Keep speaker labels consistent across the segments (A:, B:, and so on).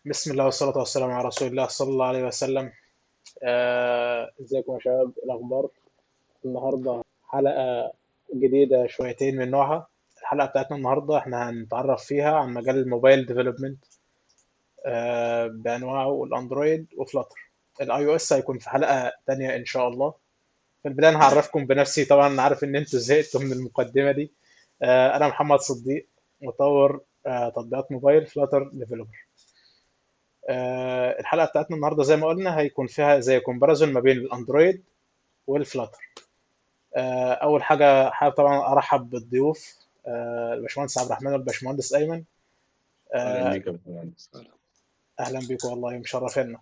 A: بسم الله والصلاة والسلام على رسول الله صلى الله عليه وسلم. ازيكم يا شباب؟ إيه الأخبار؟ النهاردة حلقة جديدة شويتين من نوعها. الحلقة بتاعتنا النهاردة احنا هنتعرف فيها عن مجال الموبايل ديفلوبمنت بأنواعه الأندرويد وفلاتر. الاي او اس هيكون في حلقة تانية إن شاء الله. في البداية أنا هعرفكم بنفسي، طبعا عارف إن أنتوا زهقتوا من المقدمة دي. أنا محمد صديق، مطور تطبيقات موبايل فلاتر ديفلوبر. الحلقة بتاعتنا النهاردة زي ما قلنا هيكون فيها زي كومباريزون ما بين الأندرويد والفلاتر. أول حاجة حابب طبعا أرحب بالضيوف، الباشمهندس عبد الرحمن والباشمهندس أيمن.
B: اهلا
A: آه،
B: بيك يا باشمهندس.
A: أهلا بيكم والله مشرفينا.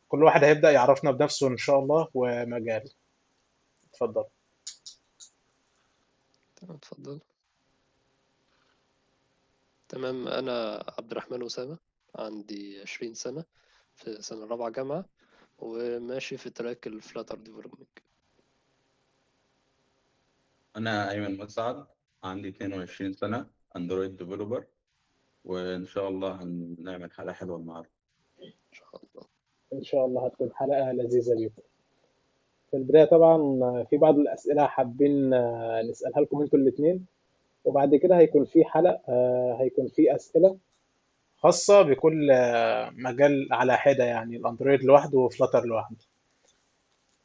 A: كل واحد هيبدأ يعرفنا بنفسه إن شاء الله ومجاله. اتفضل.
C: تمام، اتفضل. تمام، أنا عبد الرحمن أسامة، عندي 20 سنة، في سنة رابعة جامعة، وماشي في تراك الفلاتر ديفلوبمنت.
B: انا ايمن مسعد، عندي 22 سنه، اندرويد ديفلوبر، وان شاء الله هنعمل حلقه حلوه النهارده.
C: إن شاء الله.
A: إن شاء الله هتكون حلقة لذيذة بيكم. في البداية طبعا في بعض الأسئلة حابين نسألها لكم أنتوا الاتنين، وبعد كده هيكون في حلقة، هيكون في أسئلة خاصة بكل مجال على حدة، يعني الأندرويد لوحده وفلاتر لوحده.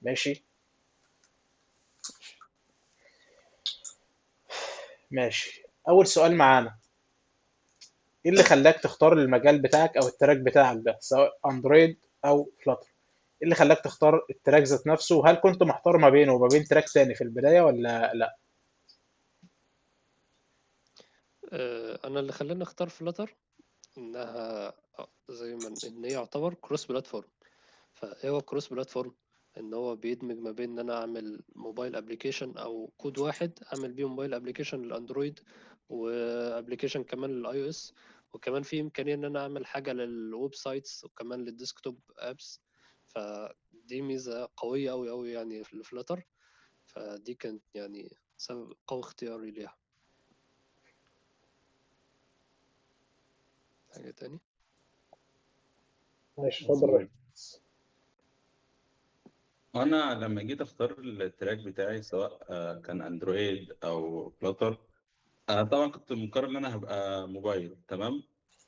A: ماشي. ماشي، أول سؤال معانا: إيه اللي خلاك تختار المجال بتاعك أو التراك بتاعك ده، سواء أندرويد أو فلاتر؟ إيه اللي خلاك تختار التراك ذات نفسه؟ وهل كنت محتار ما بينه وما بين تراك تاني في البداية ولا لأ؟
C: أنا اللي خلاني أختار فلاتر إنها زي ما إن هي يعتبر كروس بلاتفورم. فإيه هو كروس بلاتفورم؟ إن هو بيدمج ما بين إن أنا أعمل موبايل أبليكيشن أو كود واحد أعمل بيه موبايل أبليكيشن للأندرويد، وأبليكيشن كمان للآي أو إس، وكمان في إمكانية إن أنا أعمل حاجة للويب سايتس وكمان للديسكتوب أبس. فدي ميزة قوية أوي أوي يعني في الفلاتر. فدي كانت يعني سبب قوي اختياري ليها. حاجة تاني؟
A: ماشي، اتفضل يا
B: مظبوط.
A: باشمهندس.
B: انا لما جيت اختار التراك بتاعي، سواء كان اندرويد او فلاتر، انا طبعا كنت مقرر ان انا هبقى موبايل، تمام.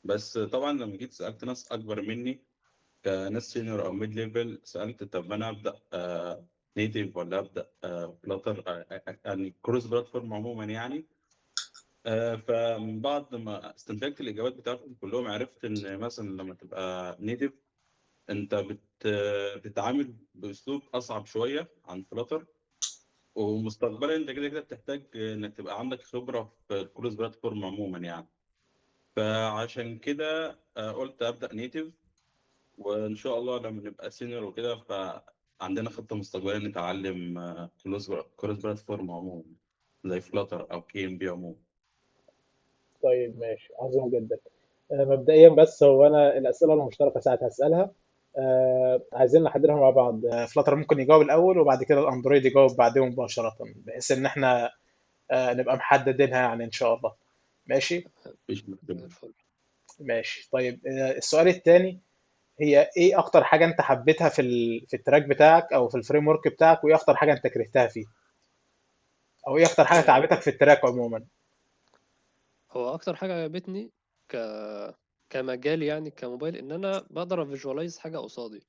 B: بس طبعا لما جيت سالت ناس اكبر مني، كناس سينيور او ميد ليفل، سالت طب انا ابدا نيتيف ولا ابدا فلاتر، يعني كروس بلاتفورم عموما يعني. فمن بعد ما استنتجت الاجابات بتاعتهم كلهم، عرفت ان مثلا لما تبقى نيتيف انت بتتعامل باسلوب اصعب شويه عن فلاتر، ومستقبلا انت كده كده بتحتاج انك تبقى عندك خبره في الكروس بلاتفورم عموما يعني. فعشان كده قلت ابدا نيتيف، وان شاء الله لما نبقى سينيور وكده فعندنا خطه مستقبليه نتعلم كروس بلاتفورم عموما، زي فلاتر او كي ام بي عموما.
A: طيب ماشي، عظيم جدا. مبدئيا بس هو أنا الأسئلة المشتركة ساعتها هسألها، عايزين نحددها مع بعض. فلاتر ممكن يجاوب الأول وبعد كده الأندرويد يجاوب بعدين مباشرة، بحيث إن إحنا نبقى محددينها يعني إن شاء الله. ماشي.
B: مفيش مشكله.
C: زي الفل.
A: ماشي طيب، السؤال الثاني: هي ايه اكتر حاجه انت حبيتها في التراك بتاعك او في الفريم ورك بتاعك، وايه اكتر حاجه انت كرهتها فيه، او ايه اكتر حاجه
C: آه،
A: تعبتك في التراك عموما؟
C: هو أكتر حاجة عجبتني ك كمجال يعني كموبايل إن أنا بقدر أفيجواليز حاجة قصادي.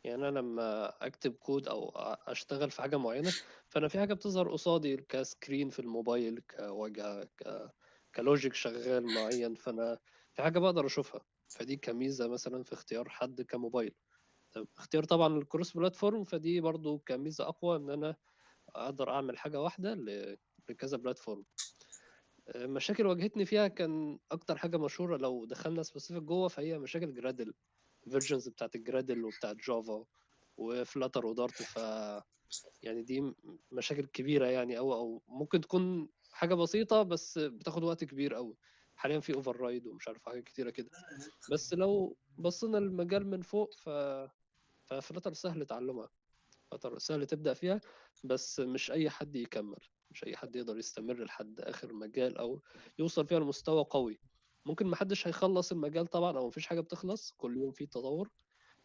C: يعني انا لما اكتب كود او اشتغل في حاجه معينه، فانا في حاجه بتظهر قصادي كسكرين في الموبايل، كواجهه، كلوجيك شغال معين، فانا في حاجه بقدر اشوفها. فدي كميزه مثلا في اختيار حد كموبايل. طب اختيار طبعا الكروس بلاتفورم، فدي برضو كميزه اقوى ان انا اقدر اعمل حاجه واحده لكذا بلاتفورم. مشاكل واجهتني فيها كان اكتر حاجه مشهوره لو دخلنا سبيسيفيك جوه، فهي مشاكل جرادل، فيرجنز بتاعت الجرادل وبتاعت جافا وفلاتر ودارت. يعني دي مشاكل كبيرة يعني، أو ممكن تكون حاجة بسيطة بس بتاخد وقت كبير أوي. حاليا في اوفر رايد ومش عارف حاجات كتيرة كده. بس لو بصينا المجال من فوق ففلاتر سهل تعلمها، فلاتر سهل تبدأ فيها. بس مش أي حد يكمل، مش أي حد يقدر يستمر لحد آخر مجال أو يوصل فيها لمستوى قوي. ممكن محدش هيخلص المجال طبعا، او مفيش حاجة بتخلص، كل يوم فيه تطور،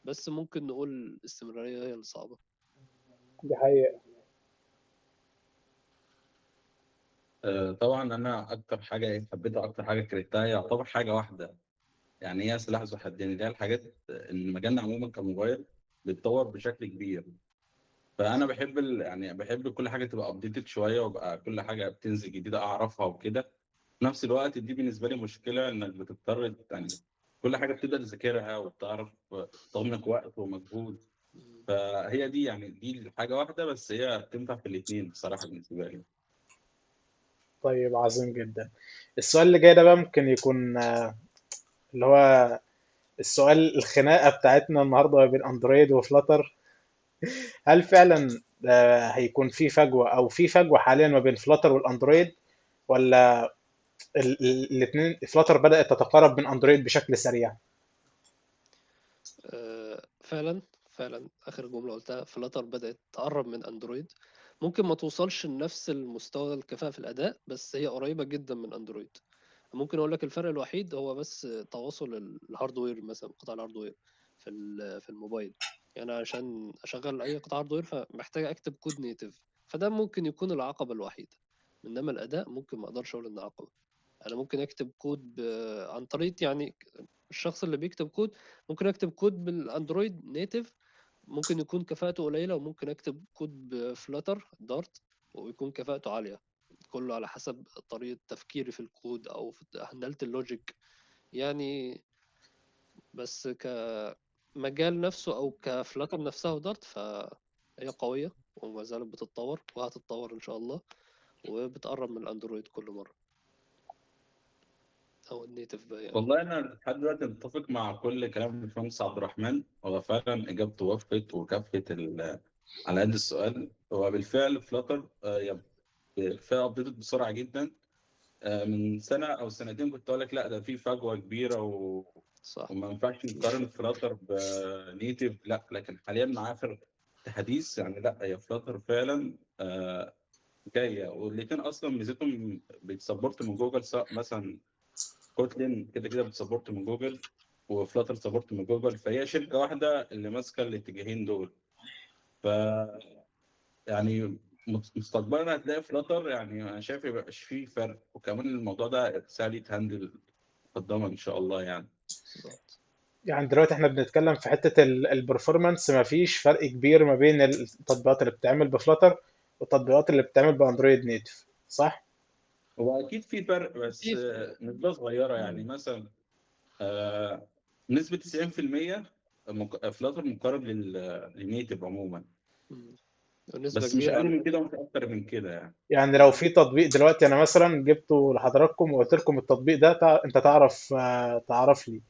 C: بس ممكن نقول الاستمرارية هي الصعبة.
A: دي حقيقة.
B: طبعا انا اكتر حاجه حبيتها، اكتر حاجه كرهتها، يعتبر حاجه واحده، يعني هي سلاح ذو حدين، اللي هي الحاجات ان مجالنا عموما كموبايل بيتطور بشكل كبير. فانا بحب يعني بحب كل حاجه تبقى ابديتد شويه، وبقى كل حاجه بتنزل جديده اعرفها وكده. في نفس الوقت دي بالنسبه لي مشكله، انك بتضطر يعني كل حاجه بتبدا تذاكرها وبتعرف تضمنك وقت ومجهود.
C: مم.
B: فهي دي يعني دي حاجه واحده، بس هي بتنفع في الاثنين بصراحه بالنسبه لي.
A: طيب عظيم جدا. السؤال اللي جاي ده بقى ممكن يكون اللي هو السؤال الخناقة بتاعتنا النهاردة ما بين اندرويد وفلاتر. هل فعلا هيكون في فجوة او في فجوة حاليا ما بين فلاتر والاندرويد، ولا الاثنين فلاتر بدأت تتقرب من اندرويد بشكل سريع؟
C: فعلا فعلا اخر جمله قلتها، فلاتر بدات تقرب من اندرويد. ممكن ما توصلش لنفس المستوى الكفاءه في الاداء، بس هي قريبه جدا من اندرويد. ممكن اقول لك الفرق الوحيد هو بس تواصل الهاردوير، مثلا قطع الهاردوير في الموبايل. يعني أنا عشان اشغل اي قطع هاردوير فمحتاج اكتب كود نيتف، فده ممكن يكون العقبه الوحيده. انما الاداء ممكن ما اقدرش اقول انه عقبه. انا ممكن اكتب كود عن طريق يعني الشخص اللي بيكتب كود. ممكن اكتب كود بالاندرويد نيتف، ممكن يكون كفاءته قليلة، وممكن اكتب كود بفلاتر دارت ويكون كفاءته عالية. كله على حسب طريقة تفكيري في الكود او في هندلة اللوجيك يعني. بس كمجال نفسه او كفلاتر نفسها ودارت، فهي قوية وما زالت بتتطور وهتتطور ان شاء الله، وبتقرب من الاندرويد كل مرة، او النيتف بقى يعني.
B: والله انا لحد دلوقتي متفق مع كل كلام الباشمهندس عبد الرحمن، هو فعلا اجابته وفقت وكافت على قد السؤال. هو بالفعل فلاتر فيها ابديتد بسرعه جدا. من سنه او سنتين كنت اقول لك لا ده في فجوه كبيره
C: صح.
B: وما ينفعش نقارن فلاتر بنيتف، لا لكن حاليا مع اخر تحديث يعني لا هي فلاتر فعلا جايه، والاثنين اصلا ميزتهم بيتسبورت من جوجل، سواء مثلا كوتلين كده كده بتسبورت من جوجل، وفلاتر سبورت من جوجل، فهي شركه واحده اللي ماسكه الاتجاهين دول. ف يعني مستقبلا هتلاقي فلاتر، يعني انا شايف يبقاش فيه فرق، وكمان الموضوع ده سهل يتهندل قدام ان شاء الله يعني.
C: بالظبط.
A: يعني دلوقتي احنا بنتكلم في حتة البرفورمانس، ما فيش فرق كبير ما بين التطبيقات اللي بتتعمل بفلاتر والتطبيقات اللي بتتعمل باندرويد نيتف، صح؟
B: هو اكيد في فرق، بس
C: في
B: نسبه صغيره، يعني مثلا نسبه 90% فلاتر مقارب للنيتف عموما،
C: نسبة
B: بس مش
C: كبيرة
B: اقل
C: عن
B: من كده ومش اكتر من كده يعني.
A: يعني لو في تطبيق دلوقتي انا مثلا جبته لحضراتكم وقلت لكم التطبيق ده انت تعرف لي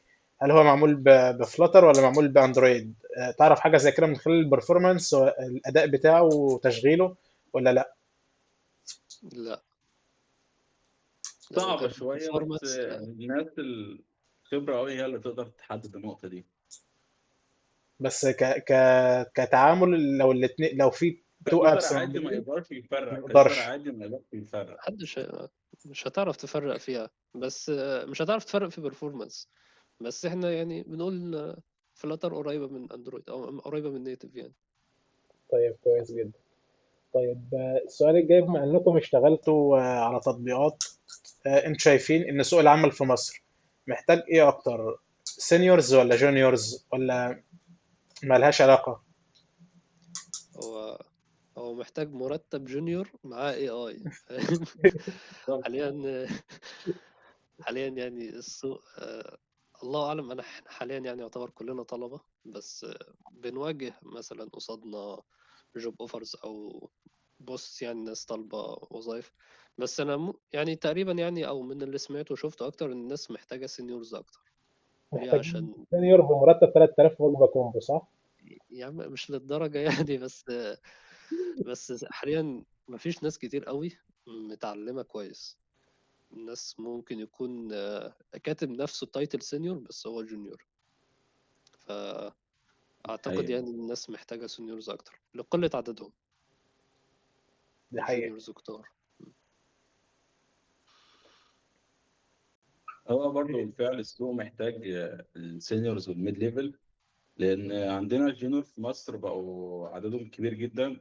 A: هل هو معمول بفلاتر ولا معمول باندرويد؟ تعرف حاجة زي كده من خلال البرفورمانس والاداء بتاعه وتشغيله، ولا لا؟
C: لا. لو
B: صعبة شوية، بس
C: كبرفورمانس لا.
B: الناس الخبرة أوي هي اللي تقدر تحدد النقطة دي.
A: بس كتعامل، لو الاتنين، لو في تو
B: كيوزر
A: ابس
B: عادي ما
A: موجودين
B: يقدرش
A: ما
B: يفرق، كيوزر
A: نقدرش.
B: عادي ما يقدرش يفرق.
C: محدش مش هتعرف تفرق فيها، بس مش هتعرف تفرق في performance. بس احنا يعني بنقول فلاتر قريبة من اندرويد او قريبة من نيتف يعني.
A: طيب كويس جدا. طيب السؤال الجاي، بما انكم اشتغلتوا على تطبيقات، انتوا شايفين ان سوق العمل في مصر محتاج ايه اكتر؟ سينيورز ولا جونيورز، ولا مالهاش علاقة؟
C: هو هو محتاج مرتب جونيور معاه AI.
B: طب
C: حاليا حاليا يعني السوق الله اعلم. احنا حاليا يعني يعتبر كلنا طلبة، بس بنواجه مثلا قصادنا جوب اوفرز او بوست، يعني ناس طالبة وظائف. بس انا يعني تقريبا يعني، او من اللي سمعته وشفته اكتر، ان الناس محتاجة سينيورز اكتر. ليه؟
A: محتاجين
C: عشان
A: سينيور بمرتب 3000 وجبة كومبو، صح؟
C: يعني مش للدرجة يعني، بس حاليا مفيش ناس كتير قوي متعلمة كويس. الناس ممكن يكون كاتب نفسه تايتل سينيور بس هو جونيور. فأعتقد
B: حقيقة.
C: يعني الناس محتاجة سينيورز أكتر لقلة عددهم،
A: دي حقيقة.
C: الجونيورز كتار.
B: هو برضه بالفعل السوق محتاج السينيورز والميد ليفل، لان عندنا الجونيور في مصر بقوا عددهم كبير جدا،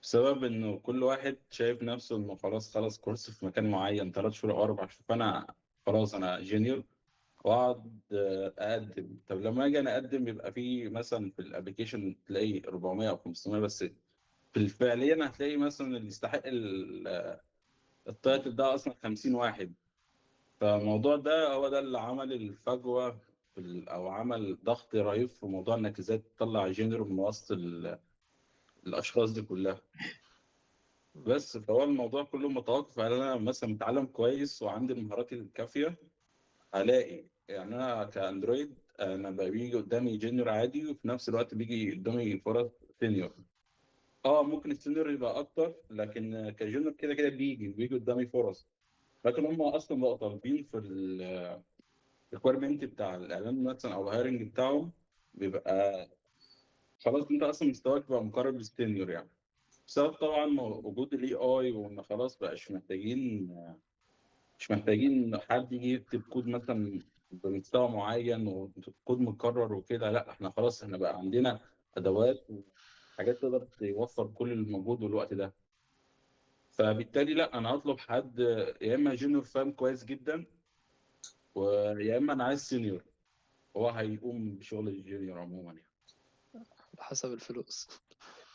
B: بسبب انه كل واحد شايف نفسه انه خلاص كورس في مكان معين 3 شهور او 4 شهور، فانا خلاص انا جونيور واقعد اقدم. طب لما اجي انا اقدم بيبقى في مثلا في الابلكيشن تلاقي 400 او 500 بس، في الفعليا هتلاقي مثلا اللي يستحق التايتل ده اصلا 50 واحد. فالموضوع ده هو ده اللي عمل الفجوه او عمل ضغط رهيب في موضوع انك ازاي تطلع جونيور من وسط الاشخاص دي كلها. بس فهو الموضوع كله متوقف على انا مثلا متعلم كويس وعندي المهارات الكافيه، هلاقي يعني انا كاندرويد انا بقى بيجي قدامي جونيور عادي، وفي نفس الوقت بيجي قدامي فرص سينيور. ممكن السينيور يبقى اكتر، لكن كجونيور كده كده بيجي قدامي فرص. لكن هم اصلا بقوا طالبين في الريكويرمنت بتاع الاعلان مثلا او الهايرنج بتاعهم، بيبقى خلاص انت اصلا مستواك بقى مقارب للسينيور يعني، بسبب طبعا وجود الاي اي، وان خلاص بقاش مش محتاجين حد يجي يكتب كود مثلا بمستوى معين وكود مكرر وكده. لا احنا خلاص احنا بقى عندنا ادوات وحاجات تقدر توفر كل المجهود والوقت ده. فبالتالي لا انا هطلب حد يا اما جونيور فاهم كويس جدا، ويا اما انا عايز سينيور هو هيقوم بشغل الجونيور عموما يعني.
C: على حسب الفلوس.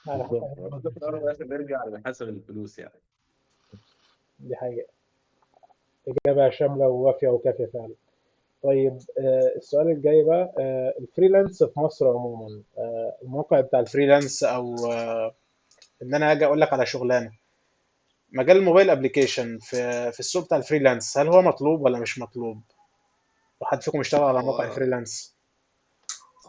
A: على حسب
B: بالظبط، هو في الأول والآخر بيرجع على حسب الفلوس يعني.
A: دي حاجة إجابة شاملة ووافية وكافية فعلا. طيب السؤال الجاي بقى، الفريلانس في مصر عموما، الموقع بتاع الفريلانس او ان انا اجي اقول لك على شغلانه، مجال الموبايل ابلكيشن في السوق بتاع الفريلانس، هل هو مطلوب ولا مش مطلوب؟ وحد فيكم اشتغل على موقع
C: هو
A: فريلانس؟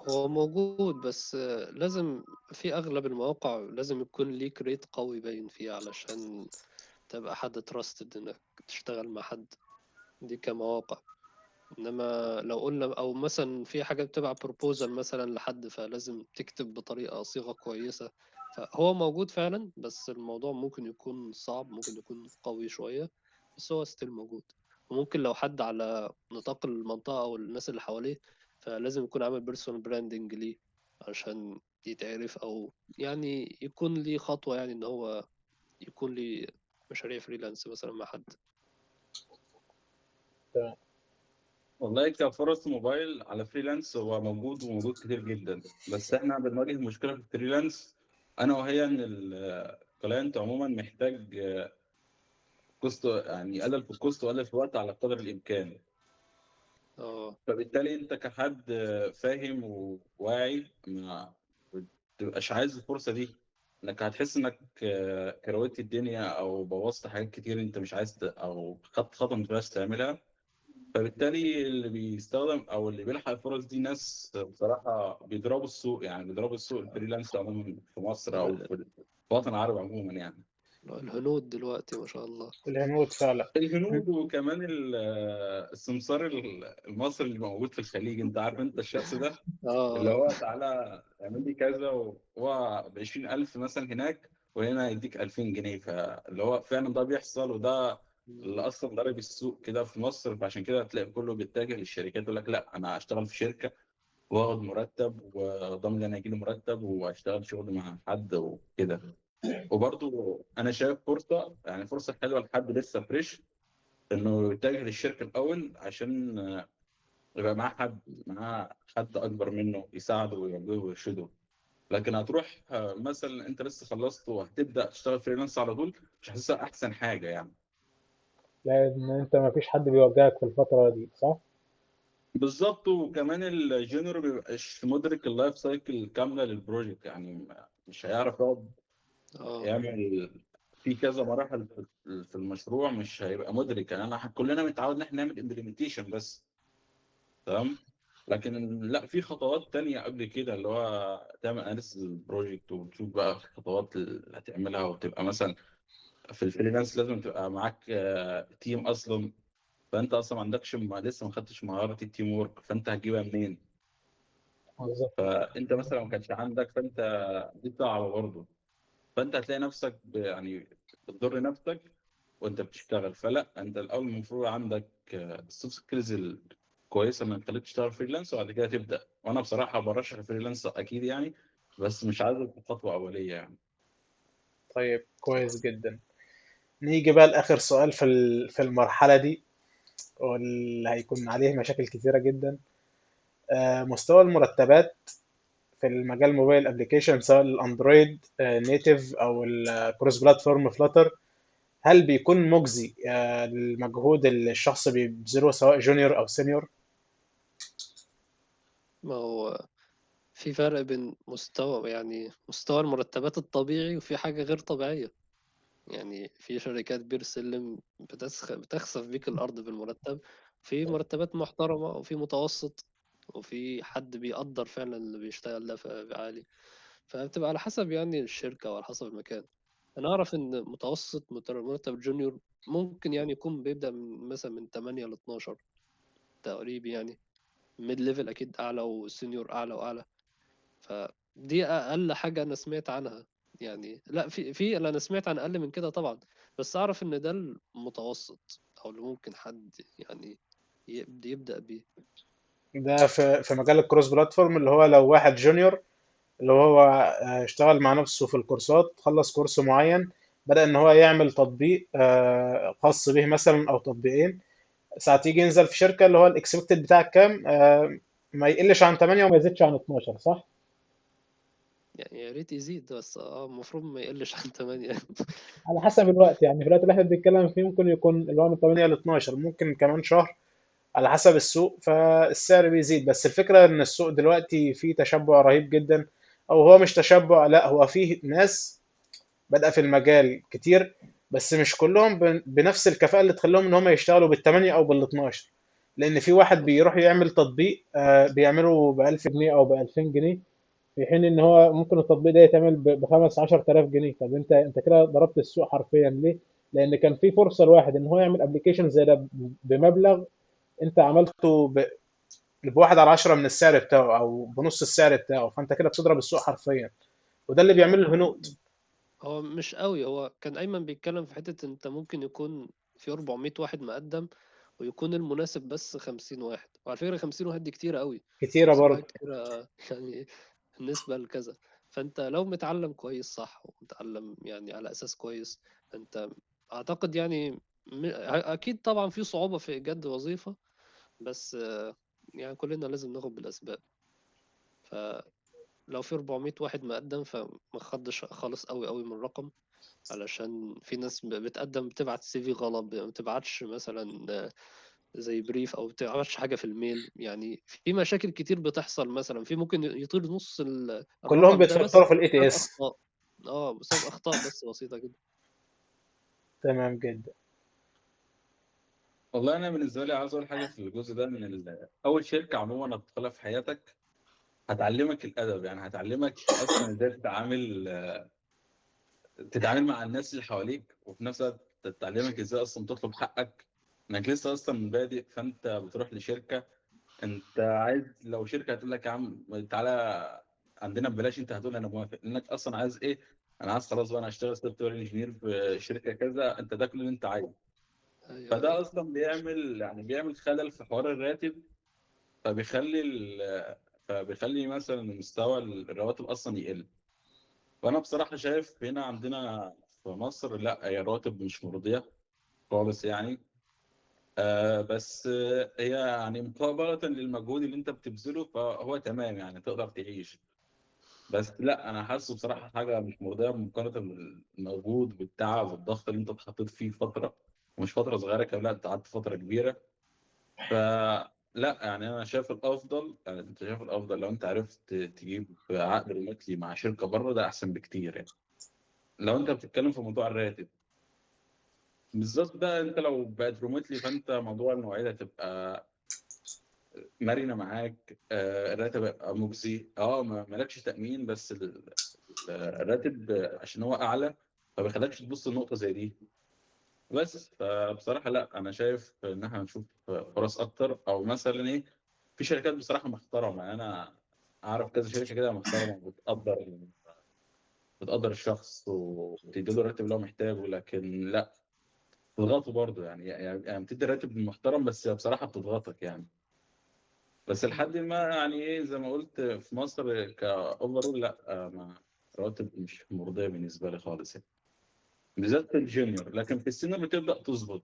C: هو موجود، بس لازم في أغلب المواقع لازم يكون ليك ريت قوي باين فيه علشان تبقى حد تراستد إنك تشتغل مع حد. دي كمواقع. إنما لو قلنا أو مثلا في حاجة بتبقى بروبوزال مثلا لحد، فلازم تكتب بطريقة صيغة كويسة. فهو موجود فعلا، بس الموضوع ممكن يكون صعب، ممكن يكون قوي شوية، بس هو ستيل موجود. وممكن لو حد على نطاق المنطقة أو الناس اللي حواليه، فلازم يكون عامل بيرسونال براندنج ليه عشان يتعرف، أو يعني يكون ليه خطوة، يعني إن هو يكون ليه مشاريع فريلانس مثلا مع حد.
A: تمام.
B: والله كفرص موبايل على فريلانس هو موجود وموجود كتير جدا، بس احنا بنواجه مشكله في الفريلانس انا وهي ان الكلاينت عموما محتاج كوست، يعني يقلل في الكوست ويقلل في الوقت على قدر الامكان.
C: اه.
B: فبالتالي انت كحد فاهم وواعي ما بتبقاش عايز الفرصه دي، انك هتحس انك كروت الدنيا او بوظت حاجات كتير انت مش عايز او خدت خطوه مش عايز تعملها. فبالتالي اللي بيستخدم او اللي بيلحق الفرص دي ناس بصراحه بيضربوا السوق، يعني بيضربوا السوق الفريلانس عموما في مصر او في الوطن العربي عموما يعني.
C: الهنود دلوقتي ما شاء الله.
A: الهنود فعلا.
B: الهنود وكمان السمسار المصري اللي موجود في الخليج، انت عارف انت الشخص ده اللي
C: اه.
B: هو تعالى اعمل لي كذا، وهو ب 20,000 مثلا هناك وهنا يديك 2000 جنيه. فاللي هو فعلا ده بيحصل، وده اللي اصلا ضارب السوق كده في مصر. فعشان كده هتلاقي كله بيتجه للشركات يقول لك لا انا هشتغل في شركه واخد مرتب وضامن انا هيجي لي مرتب واشتغل شغل مع حد وكده. وبرضو انا شايف فرصه، يعني فرصه حلوه لحد لسه فريش انه يتجه للشركه الاول، عشان يبقى معاه حد اكبر منه يساعده ويوجهه ويرشده. لكن هتروح مثلا انت لسه خلصت وهتبدا تشتغل فريلانس على طول، مش حاسسها احسن حاجه يعني.
A: لان انت ما فيش حد بيوجهك في الفتره دي، صح؟
B: بالظبط، وكمان الجونيور ما بيبقاش مدرك اللايف سايكل كامله للبروجكت، يعني مش هيعرف يقعد
C: اه.
B: يعمل في كذا مراحل في المشروع، مش هيبقى مدرك. يعني كلنا متعود ان احنا نعمل امبلمنتيشن بس، تمام. لكن لا، في خطوات تانية قبل كده، اللي هو تعمل اناليسيس للبروجكت وتشوف بقى الخطوات اللي هتعملها، وتبقى مثلا في الفريلانس لازم تبقى معاك تيم اصلا. فانت اصلا ما عندكش لسه ما خدتش مهارة التيم وورك، فانت هتجيبها منين؟
A: بالظبط.
B: فانت مثلا ما كانش عندك، فانت دي صعبة برضه. فانت هتلاقي نفسك يعني بتضر نفسك وانت بتشتغل. فلا انت الاول المفروض عندك السوفت سكيلز الكويسه اللي تخليك تشتغل فريلانس وبعد كده تبدا. وانا بصراحه برشح الفريلانس اكيد يعني، بس مش عايز خطوه اوليه يعني.
A: طيب كويس جدا. نيجي بقى لآخر سؤال في المرحلة دي، واللي هيكون عليه مشاكل كثيرة جدا. مستوى المرتبات في المجال موبايل ابلكيشن، سواء الاندرويد نيتيف او الكروس بلاتفورم فلاتر، هل بيكون مجزي للمجهود اللي الشخص بيبذله سواء جونيور او سينيور؟
C: ما هو في فرق بين مستوى المرتبات الطبيعي وفي حاجة غير طبيعية. يعني في شركات بير سلم بتخسف بيك الأرض بالمرتب، في مرتبات محترمة وفي متوسط، وفي حد بيقدر فعلا اللي بيشتغل ده عالي. فبتبقى على حسب يعني الشركة وعلى حسب المكان. أنا أعرف إن متوسط مرتب جونيور ممكن يعني يكون بيبدأ مثلا من 8 ل 12 تقريبا يعني. ميد ليفل أكيد أعلى، وسينيور أعلى وأعلى. فدي اقل حاجه انا سمعت عنها. يعني لا، في انا سمعت عن اقل من كده طبعا، بس اعرف ان ده المتوسط او اللي ممكن حد يعني يبدا بيه.
A: ده في مجال الكروس بلاتفورم، اللي هو لو واحد جونيور، اللي هو اشتغل مع نفسه في الكورسات، خلص كورس معين، بدأ ان هو يعمل تطبيق خاص به مثلا او تطبيقين، ساعة يجي ينزل في شركة اللي هو الاكسبكتد بتاعك كام، ما يقلش عن 8 وما يزيدش عن 12، صح؟
C: يعني يا ريت يزيد، بس المفروض ما يقلش عن 8.
A: على حسب الوقت، يعني في الوقت اللي احنا بنتكلم فيه ممكن يكون اللي هو من 8 ل 12، ممكن كمان شهر على حسب السوق، فالسعر بيزيد. بس الفكرة ان السوق دلوقتي فيه تشبع رهيب جدا، او هو مش تشبع، لا هو فيه ناس بادئة في المجال كتير، بس مش كلهم بنفس الكفاءة اللي تخليهم ان هم يشتغلوا بالثمانية او بال12. لان في واحد بيروح يعمل تطبيق بيعمله ب 1000 جنيه او ب 2000 جنيه، في حين ان هو ممكن التطبيق ده يتعمل ب 5 10000 جنيه. طب انت كده ضربت السوق حرفيا. ليه؟ لان كان في فرصة لواحد ان هو يعمل ابلكيشن زي ده بمبلغ انت عملته بواحد على 10 من السعر بتاعه او بنص السعر بتاعه، فانت كده بتضرب السوق حرفيا. وده اللي
C: لا،
A: بيعمله الهنود.
C: هو مش قوي. هو كان ايمن بيتكلم في حته انت ممكن يكون في 400 واحد مقدم، ويكون المناسب بس 50 واحد. وعلى فكره 50 واحد دي كتيره قوي.
A: كتيرة
C: 50 واحد
A: برضه.
C: كتيره يعني بالنسبة لكذا. فأنت لو متعلم كويس صح، ومتعلم يعني على أساس كويس، أنت أعتقد يعني أكيد طبعا في صعوبة في إيجاد وظيفة، بس يعني كلنا لازم ناخد بالأسباب. فلو في 400 واحد مقدم، فما خدش خالص قوي قوي من الرقم. علشان في ناس بتقدم بتبعت سي في غلط، ما بتبعتش مثلا زي بريف، او بتعرفش حاجه في الميل. يعني في مشاكل كتير بتحصل، مثلا في ممكن يطير نص
A: كلهم
C: الرقم ده بس
A: بيتفلتروا في الاي تي
C: بسبب
A: اس.
C: اخطاء. اه، بسبب اخطاء بس بسيطه جدا.
A: تمام جدا.
B: والله انا بالنسبه لي عاوز اقول حاجه في الجزء ده، من اول شركه عموما هتدخلها في حياتك هتعلمك الادب. يعني هتعلمك اصلا ازاي تتعامل مع الناس اللي حواليك، وفي نفس الوقت تتعلمك ازاي اصلا تطلب حقك، انك لسه اصلا بادئ. فانت بتروح لشركه، انت عايز، لو شركه هتقول لك يا عم تعالى عندنا ببلاش، انت هتقول انا موافق، لانك اصلا عايز ايه؟ انا عايز خلاص بقى انا اشتغل سوفت وير انجينير في شركه كذا، انت ده كل اللي انت عايزه.
C: ايوه،
B: فده
C: ايوه.
B: اصلا بيعمل خلل في حوار الراتب، فبيخلي فبيخلي مثلا مستوى الرواتب اصلا يقل. فانا بصراحه شايف هنا عندنا في مصر لا، هي الرواتب مش مرضيه خالص يعني. بس هي يعني مقابله للمجهود اللي انت بتبذله فهو تمام يعني تقدر تعيش. بس لا، انا حاسه بصراحه حاجه مش مرضيه مقارنه بالمجهود والتعب والضغط اللي انت اتحطيت فيه فتره، ومش فتره صغيره كمان، لا انت قعدت فتره كبيره. فلا يعني انا شايف الافضل، يعني انت شايف الافضل لو انت عرفت تجيب عقد ريموتلي مع شركه بره، ده احسن بكتير يعني. لو انت بتتكلم في موضوع الراتب بالظبط، ده انت لو بقت ريموتلي فانت موضوع المواعيد هتبقى مرنه معاك، الراتب هيبقى مجزي، مالكش تامين، بس الراتب عشان هو اعلى ما بيخلكش تبص لنقطه زي دي. بس فبصراحه لا، انا شايف ان احنا نشوف فرص اكتر، او مثلا ايه، في شركات بصراحه محترمه. يعني انا اعرف كذا شركه كده محترمه، بتقدر الشخص وبتدي له الراتب اللي هو محتاجه. لكن لا، بتضغطه برضه يعني بتدي راتب محترم، بس بصراحه بتضغطك يعني. بس لحد ما يعني ايه زي ما قلت في مصر كاوفرول لا، ما رواتب مش مرضيه بالنسبه لي خالص يعني، بالذات في الجونيور. لكن في السينيور بتبدا تظبط،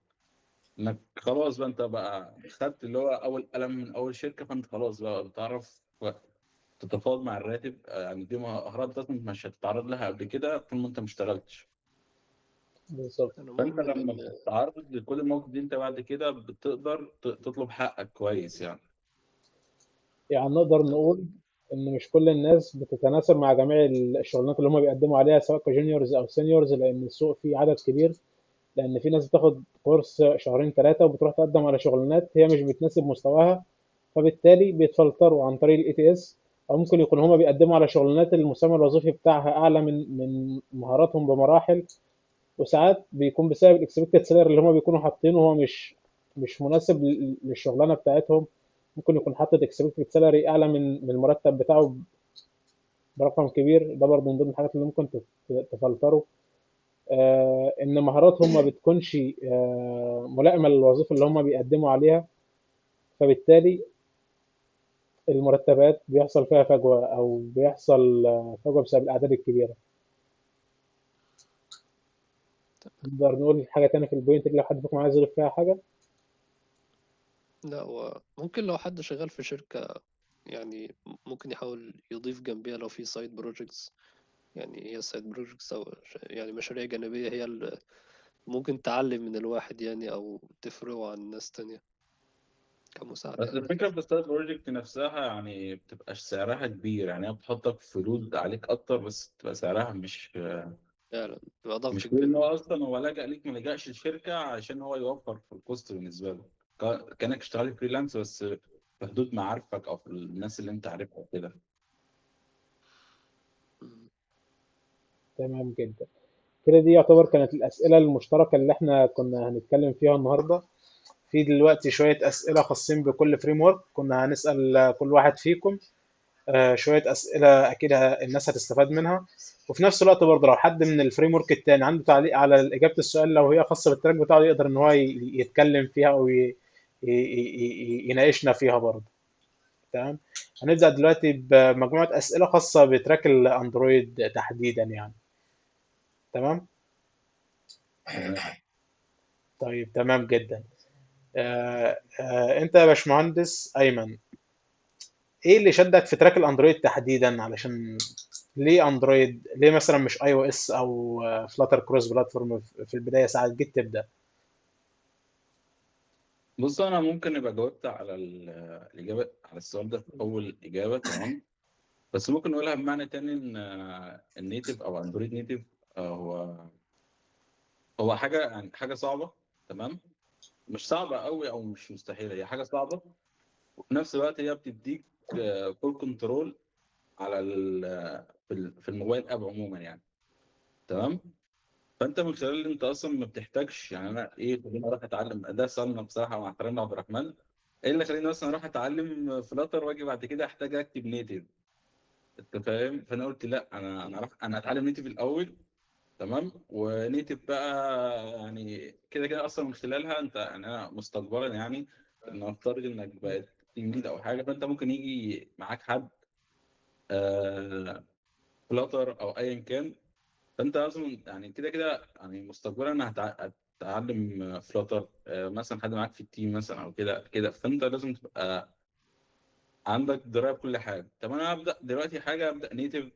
B: انك خلاص بقى انت بقى خدت اللي هو اول قلم من اول شركه، فانت خلاص بقى بتعرف تتفاوض مع الراتب. يعني دي مهارات لازم مش هتتعرض لها قبل كده طول ما انت ما اشتغلتش.
A: بالظبط.
C: انا
B: فانت
C: مؤمن
B: لما
C: ان
B: بتتعرض لكل المواقف دي انت بعد كده بتقدر تطلب حقك كويس يعني.
A: يعني نقدر نقول ان مش كل الناس بتتناسب مع جميع الشغلانات اللي هم بيقدموا عليها سواء كجونيورز او سينيورز، لان السوق فيه عدد كبير. لان في ناس بتاخد كورس شهرين ثلاثه وبتروح تقدم على شغلانات هي مش بتناسب مستواها، فبالتالي بيتفلتروا عن طريق الاي تي اس. او ممكن يكون هما بيقدموا على شغلانات المسمى الوظيفي بتاعها اعلى من مهاراتهم بمراحل، وساعات بيكون بسبب الاكسبكتد سالري اللي هما بيكونوا حاطينه هو مش مناسب للشغلانه بتاعتهم. ممكن يكون حاطط اكسبكتد سالري اعلى من المرتب بتاعه برقم كبير. ده برضه من ضمن الحاجات اللي ممكن تفلتره. ان مهاراتهم ما بتكونش ملائمه للوظيفه اللي هم بيقدموا عليها، فبالتالي المرتبات بيحصل فيها فجوه او بيحصل فجوه بسبب الاعداد الكبيره. نقدر نقول حاجه تانية في البوينت دي لو حد فيكم عايز يضيف فيها حاجه.
C: لا، هو ممكن لو حد شغال في شركة يعني ممكن يحاول يضيف جنبيها لو في سايد بروجيكتس. يعني هي السايد بروجيكتس او يعني مشاريع جانبية هي اللي ممكن تعلم من الواحد يعني او تفرقه عن ناس تانية كمساعدة
B: بس
C: يعني.
B: الفكره في الستارت بروجكت نفسها يعني بتبقاش سعرها كبير، يعني هي بتحطك في لود عليك اكتر، بس بتبقى سعرها
C: فعلا بيبقى ضغط
B: مش كبير. ان
C: كبير
B: هو
C: أوي.
B: اصلا هو لجأ ليك، ما لجأش الشركه عشان هو يوفر في الكوست بالنسبه له. كانك اشتغل فريلانس بس في حدود معارفك او في الناس اللي انت عارفها كده.
C: مم.
A: تمام جدا. كده دي يعتبر كانت الاسئله المشتركه اللي احنا كنا هنتكلم فيها النهارده. في دلوقتي شويه اسئله خاصين بكل فريم ورك كنا هنسال كل واحد فيكم شويه اسئله اكيد الناس هتستفاد منها. وفي نفس الوقت برضه لو حد من الفريم ورك التاني عنده تعليق على اجابه السؤال لو هي خاصه بالتراك بتاعه يقدر ان هو يتكلم فيها او يناقشنا فيها برضه. تمام. هنبدا دلوقتي بمجموعه اسئله خاصه بتراك الاندرويد تحديدا يعني. تمام.
B: تمام.
A: طيب تمام جدا. انت يا باشمهندس ايمن، ايه اللي شدك في تراك الاندرويد تحديدا؟ علشان ليه اندرويد؟ ليه مثلا مش اي او اس او فلاتر كروس بلاتفورم في البدايه ساعه جيت تبدا؟
B: بص انا ممكن ابقى جاوبت على الاجابه على السؤال ده في اول اجابه، تمام. بس ممكن نقولها بمعنى تاني ان النيتف او اندرويد نيتف هو حاجه يعني حاجه صعبه، تمام. مش صعبه قوي او مش مستحيله، هي حاجه صعبه. وفي نفس الوقت هي بتديك فول كنترول على في الموبايل اب عموما يعني، تمام. فانت من خلال انت اصلا ما بتحتاجش، يعني انا ايه خليني اروح اتعلم ده سالنا بصراحه مع احترامنا عبد الرحمن، ايه اللي خليني مثلا اروح اتعلم فلاتر واجي بعد كده احتاج اكتب نيتف؟ انت فاهم؟ فانا قلت لا، انا اتعلم نيتف الاول، تمام. ونيتف بقى يعني كده كده اصلا من خلالها انت يعني انا مستقبلا يعني ان افترض انك بقت تيم ليد او حاجه، فانت ممكن يجي معاك حد فلاتر او ايا كان، فانت لازم يعني كده كده يعني مستقبلا هتتعلم فلاتر. مثلا حد معاك في التيم مثلا او كده كده، فانت لازم تبقى عندك درايه بكل حاجه. طب انا ابدا دلوقتي حاجه ابدا نيتف،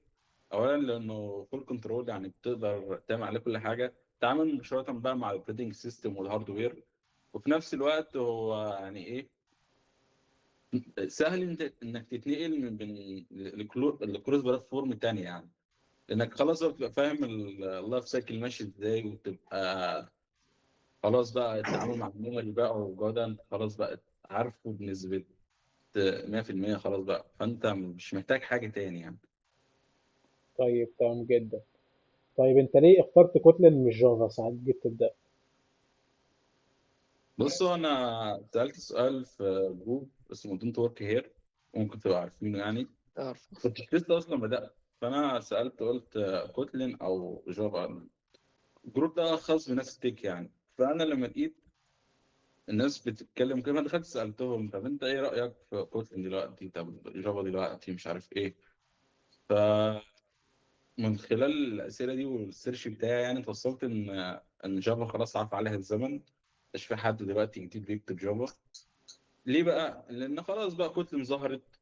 B: اولا لانه فول كنترول يعني بتقدر تعمل عليه كل حاجه، تعامل مباشره بقى مع الاوبريتنج سيستم والهاردوير. وفي نفس الوقت هو يعني ايه سهل انك تتنقل من بين الكروس بلاتفورم تاني يعني، لانك خلاص بقى بتبقى فاهم اللايف سايكل ماشي ازاي، وتبقى خلاص بقى التعامل مع الميموري بقى والجودة انت خلاص بقى عارفه بنسبة 100%. خلاص بقى فانت مش محتاج حاجة تاني يعني.
A: طيب تمام جدا. طيب انت ليه اخترت كوتلين مش جافا ساعه جيت تبدا؟
B: بصوا انا سألت سؤال في جروب اسمه دونت ورك هير، ممكن تبقوا عارفينه يعني.
C: عارف.
B: كنت لسه اصلا بدأت، فانا سألت قلت كوتلين او جافا. الجروب ده خاص بناس تك يعني، فانا لما لقيت الناس بتتكلم كده، دخلت سالتهم طب انت ايه رايك في كوتلين دلوقتي، طب جافا دلوقتي مش عارف ايه. فمن خلال الاسئله دي والسيرش بتاعي يعني توصلت ان جافا خلاص عارف عليها الزمن، مش في حد دلوقتي جديد بيكتب جافا. ليه بقى؟ لان خلاص بقى كوتلين ظهرت،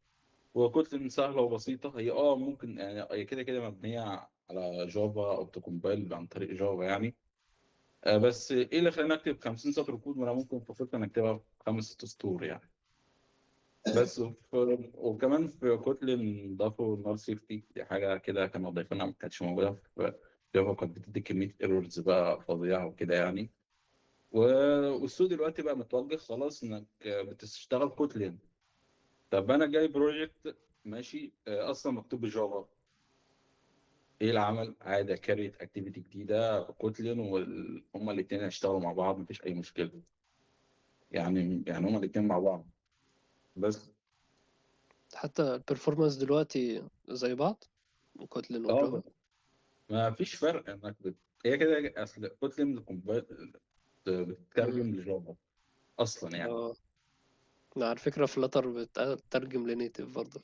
B: وكوتلين سهله وبسيطه. هي ممكن يعني هي كده كده مبنيه على جافا او تكمبايل عن طريق جافا يعني. بس ايه اللي خلاني اكتب 50 سطر كود، وانا ممكن في كوتلين اكتبها في 5 6 سطور يعني. بس وكمان في كوتلين ضافوا النال سيفتي، دي حاجه كده كانوا ضايفينها ما كانتش موجوده في جافا، كانت بتدي كميه ايرورز بقى فظيعه وكده يعني. والسوق دلوقتي بقى متوجه خلاص انك بتشتغل كوتلين. طب انا جاي بروجكت ماشي اصلا مكتوب بجافا، ايه العمل؟ عادي كاريت اكتيفيتي جديده كوتلين وهما الاثنين هيشتغلوا مع بعض مفيش اي مشكله. يعني هما الاثنين مع بعض بس.
C: حتى البرفورمانس دلوقتي زي بعض، كوتلين
B: اه
C: وجافا.
B: ما فيش فرق هي كده اصل كوتلين
C: مم.
B: بتترجم لجافا اصلا يعني.
C: اه، أنا على فكرة فلاتر بتترجم لنيتف برضه.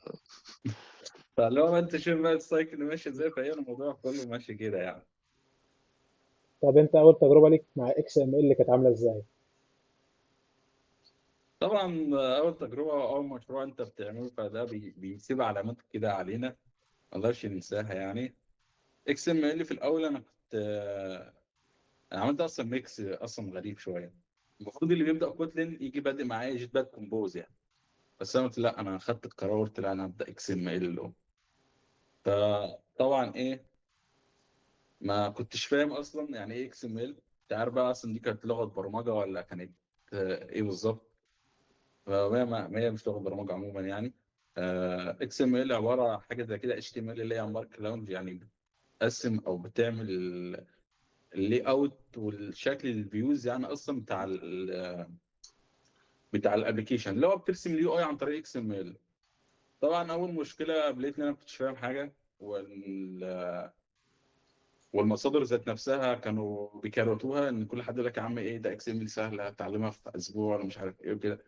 B: فلو انت شوف بقى السايكل ماشي ازاي، فهي الموضوع كله ماشي كده يعني.
A: طب انت اول تجربه ليك مع اكس ام ال كانت عامله ازاي؟
B: طبعا اول تجربه اول مشروع انت بتعمله فده بيسيب علامات كده علينا ما نقدرش ننساها يعني. اكس ام ال في الاول انا كنت انا عملت اصلا ميكس اصلا غريب شويه. المفروض اللي بيبدا كوتلين يجي بادئ معايا جيت باك كومبوز يعني. بس انا قلت لا، انا خدت القرار قلت لا انا هبدا اكس ام ال. فطبعا ايه، ما كنتش فاهم اصلا يعني ايه اكس ام ال. انت عارف بقى اصلا دي كانت لغه برمجه ولا كانت ايه بالظبط؟ ما هي مش لغه برمجه عموما يعني. اكس ام ال عباره عن حاجه زي كده اتش تي ام ال اللي هي مارك لاونج يعني. بتقسم او بتعمل اللي اوت والشكل الفيوز يعني اصلا بتاع الابلكيشن اللي هو بترسم اليو اي عن طريق اكس ام ال. طبعا اول مشكله قابلتني انا ما كنتش فاهم حاجه، والمصادر ذات نفسها كانوا بيكروتوها ان كل حد يقول لك يا عم ايه ده اكس ام ال سهله هتعلمها في اسبوع ولا مش عارف ايه وكده.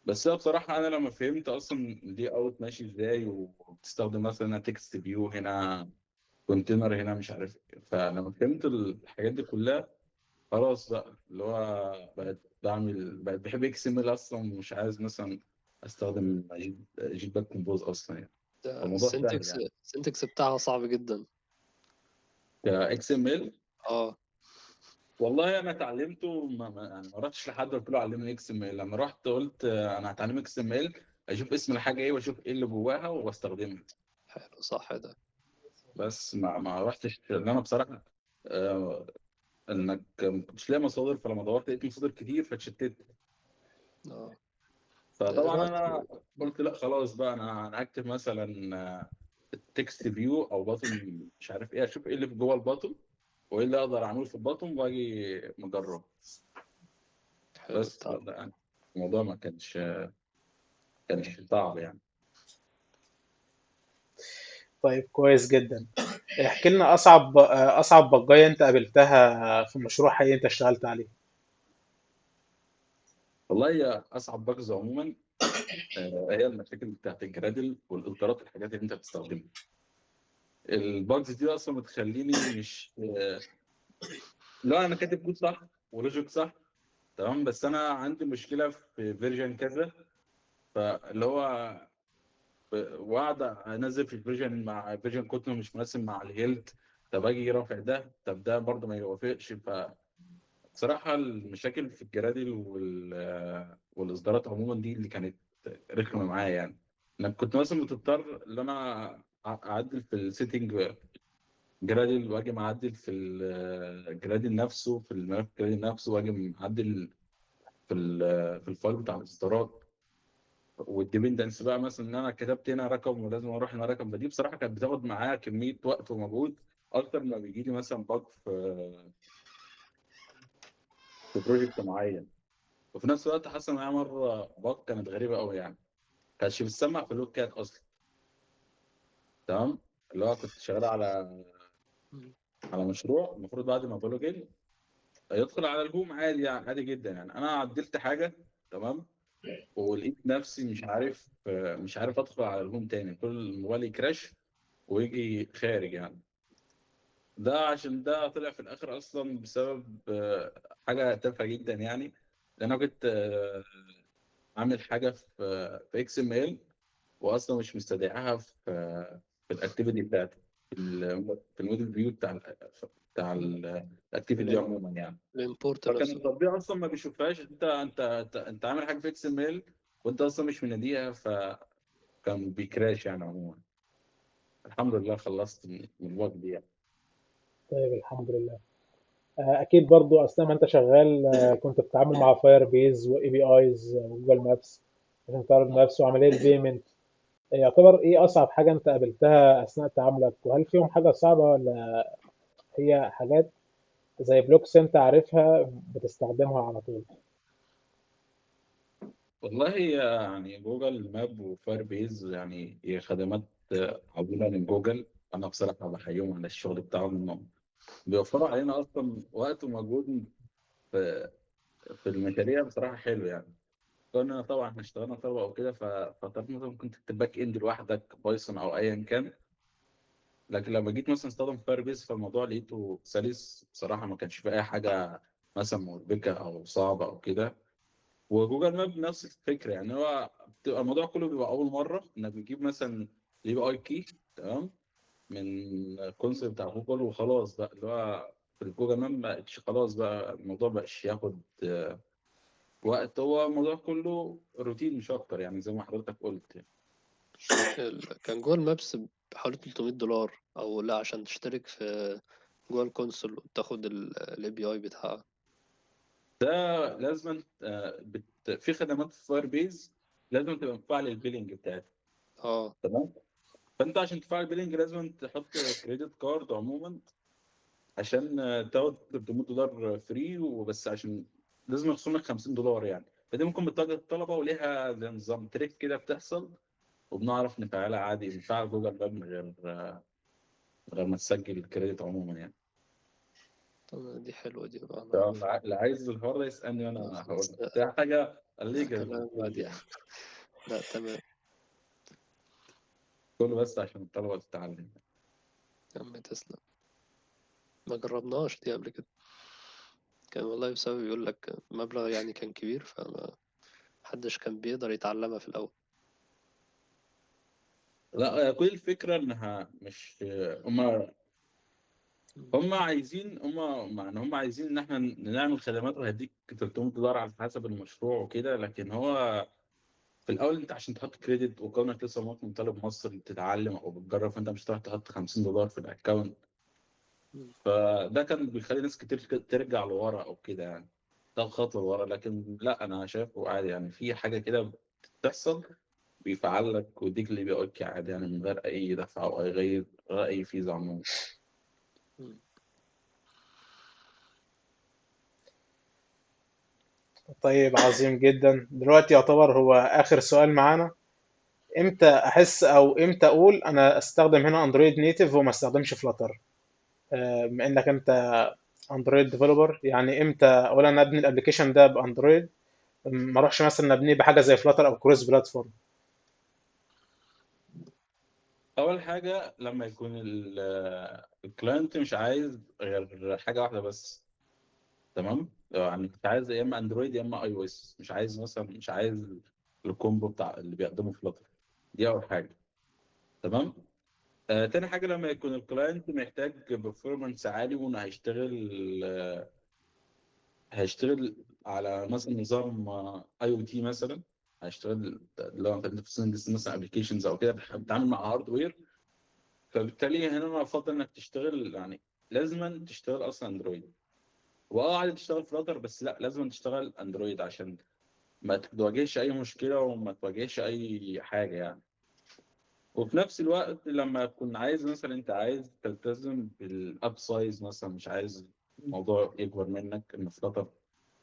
B: بس هو بصراحه انا لما فهمت اصلا دي اوت ماشي ازاي، وبتستخدم مثلا تكست فيو هنا، كونتينر هنا مش عارف ايه، فلما فهمت الحاجات دي كلها خلاص بقى اللي هو بقت بحب اكس ام ال اصلا، مش عايز مثلا استخدم جيت باك كومبوز اصلا يعني.
C: ده
B: فالموضوع سهل يعني.
C: السنتكس بتاعها صعب جدا.
B: كاكس ام ال
C: اه،
B: والله انا اتعلمته يعني ما رحتش لحد قلت له علمني اكس ام ال. لما رحت قلت انا هتعلم اكس ام ال، اشوف اسم الحاجه ايه واشوف ايه اللي جواها واستخدمها.
C: حلو صح ده.
B: بس ما رحتش لان انا بصراحه آه، انك ما كنتش لاقي مصادر، فلما دورت لقيت مصادر كتير فاتشتت.
C: اه،
B: فطبعا
C: دلوقتي.
B: انا قلت لا خلاص بقى انا هكتب مثلا تكست فيو او باتون مش عارف ايه، اشوف ايه اللي في جوه الباتون وايه اللي اقدر اعمله في الباتون واجي مجرب.
C: حلو
B: بس
C: التعب.
B: ده يعني الموضوع ما كانش صعب يعني.
A: طيب كويس جدا. احكي لنا اصعب بجايه انت قابلتها في مشروع حقيقي انت اشتغلت عليه.
B: والله هي اصعب باجز عموما هي المشاكل بتاعت الجرادل والاصدارات الحاجات اللي انت بتستخدمها. الباجز دي اصلا بتخليني مش لو انا كاتب كود صح ولوجيك صح تمام، بس انا عندي مشكله في فيرجن كذا، فاللي هو وقعد انزل في الفيرجن مع فيرجن كود مش مناسب مع الهيلد. طب اجي رافع ده، طب ده برضه ما يوافقش. فبصراحه المشاكل في الجرادل والاصدارات عموما دي اللي كانت رخمه معايا يعني. انا كنت مثلا بتضطر ان انا اعدل في السيتنج جرادل، واجي معدل في الجرادل نفسه في الملف الجرادل نفسه، واجي معدل في الفايل بتاع الاصدارات. والديبندنس بقى مثلا ان انا كتبت هنا رقم ولازم اروح هنا رقم، فدي بصراحه كانت بتاخد معايا كميه وقت ومجهود اكتر ما بيجي لي مثلا باج في بروجكت معين. وفي نفس الوقت حصل معايا مره باج كانت غريبه قوي يعني، كانش بتسمع في اللوت كات اصلا. تمام. اللي هو كنت شغال على
C: مم.
B: مشروع المفروض بعد ما بلوجن يدخل على الهوم عادي يعني، عادي جدا يعني. انا عدلت حاجه تمام، ولقيت نفسي مش عارف ادخل على الهوم تاني، كل الموبايل يكراش ويجي خارج يعني. ده عشان ده طلع في الاخر اصلا بسبب حاجه تافهه جدا يعني. لان انا كنت عامل حاجه في اكس ام ال، واصلا مش مستدعيها في الاكتيفيتي بتاعتي، في الموديل فيو بتاع الاكتيفيتي عموما يعني.
C: الامبورت
B: فكان
C: نفسه.
B: التطبيق اصلا ما بيشوفهاش، انت عامل حاجه في اكس ام ال وانت اصلا مش مناديها، فكان بيكراش يعني عموما. الحمد لله خلصت من الوقت دي يعني.
A: طيب الحمد لله. اكيد برضو اثناء ما انت شغال كنت بتتعامل مع فاير بيز واي بي ايز وجوجل مابس عشان تعرض مابس وعمليه بيمنت. يعتبر ايه اصعب حاجه انت قابلتها اثناء تعاملك، وهل فيهم حاجه صعبه ولا هي حاجات زي بلوكس انت عارفها بتستخدمها على طول؟
B: والله يعني جوجل ماب وفاير بيز يعني هي خدمات عظيمه من جوجل. انا بصراحه بحييهم على الشغل بتاعهم، انهم بيوفروا علينا اصلا وقت ومجهود في المشاريع بصراحه حلو يعني. كنا طبعا احنا اشتغلنا طلبه او كده، فاضطريت مثلا ممكن تكتب باك اند لوحدك بايثون او ايا كان. لكن لما جيت مثلا استخدم فاير بيز فالموضوع لقيته سلس بصراحه، ما كانش فيه اي حاجه مثلا مربكه او صعبه او كده. وجوجل ماب نفس الفكره يعني، هو بتبقى الموضوع كله بيبقى اول مره انك بتجيب مثلا الاي بي اي كي تمام من كونسيبت بتاع جوجل وخلاص بقى، اللي هو في الجوجل ماب ما بقتش خلاص بقى الموضوع بقاش ياخد وقت. هو الموضوع كله روتين مش اكتر يعني، زي ما حضرتك قلت يعني.
C: كان جوه المابس بحوالي $300، او لا عشان تشترك في جوه الكونسول وتاخد الاي بي اي بتاعها.
B: لازم في خدمات في فاير بيز لازم تبقى مفعل البيلنج بتاعتها
C: اه.
B: تمام. فانت عشان تفعل البيلنج لازم تحط كريدت كارد عموما عشان تاخد $300 فري وبس، عشان لازم يخصم لك $50 يعني. فدي ممكن بتواجه الطلبه وليها زي نظام تريك كده بتحصل، وبنعرف نفعلها عادي، نفعل جوجل باب من غير ما تسجل الكريدت عموما يعني.
C: طب دي حلوة دي بقى
B: طبعاً
C: نعرف.
B: اللي عايز الحوار ده يسالني وانا هقول
C: خلاص،
B: لك، دي حاجه الليجل
C: كلام
B: المفروض
C: بعدين.
B: يعني.
C: لا تمام.
B: كله بس عشان الطلبه تتعلم.
C: يا عم تسلم. ما جربناش دي قبل كده. كان والله بسبب يقول لك مبلغ يعني كان كبير، فما حدش كان بيقدر يتعلمها في الأول.
B: لا كل الفكره انها مش هم عايزين هم عايزين ان احنا نعمل خدمات وهديك $300 على حسب المشروع وكده. لكن هو في الاول انت عشان تحط كريدت وكونك لسه مواطن طالب مصري بتتعلم او بتجرب، فانت مش هتروح تحط $50 في الاكونت.
C: مم.
B: فده كان بيخلي ناس كتير ترجع لورا او كده يعني، تاخد خطوه لورا. لكن لا انا شايفه عادي يعني، في حاجه كده بتحصل بيفعل لك ويديك اللي بيقولك عادي يعني، من غير اي دفع او اي غير اي فيزا عموما.
C: مم.
A: طيب عظيم جدا. دلوقتي يعتبر هو آخر سؤال معانا: امتى احس او امتى اقول انا استخدم هنا اندرويد نيتيف وما استخدمش فلاتر؟ بما انك انت اندرويد ديفلوبر، يعني امتى اقول انا ابني الابلكيشن ده باندرويد، ما اروحش مثلا ابنيه بحاجه زي فلاتر او كروس بلاتفورم؟
B: اول حاجه لما يكون الكلاينت مش عايز غير حاجه واحده بس تمام، يعني مش عايز يا اما اندرويد يا اما اي او اس، مش عايز الكومبو بتاع اللي بيقدمه فلاتر. دي اول حاجه تمام. تاني حاجه لما يكون الكلاينت محتاج برفورمانس عالي وانه هيشتغل على مثلا نظام اي او تي مثلا، هيشتغل لو انت بتنفذ مثلا ابلكيشنز او كده بتتعامل مع هاردوير. فبالتالي هنا انا افضل انك تشتغل يعني، لازما تشتغل اصلا اندرويد. عادي تشتغل فلاتر، بس لا لازم تشتغل اندرويد عشان ما تواجهش اي مشكله وما تواجهش اي حاجه يعني. وفي نفس الوقت لما تكون عايز مثلا انت عايز تلتزم بالاب سايز مثلا، مش عايز الموضوع يكبر منك، ان فلاتر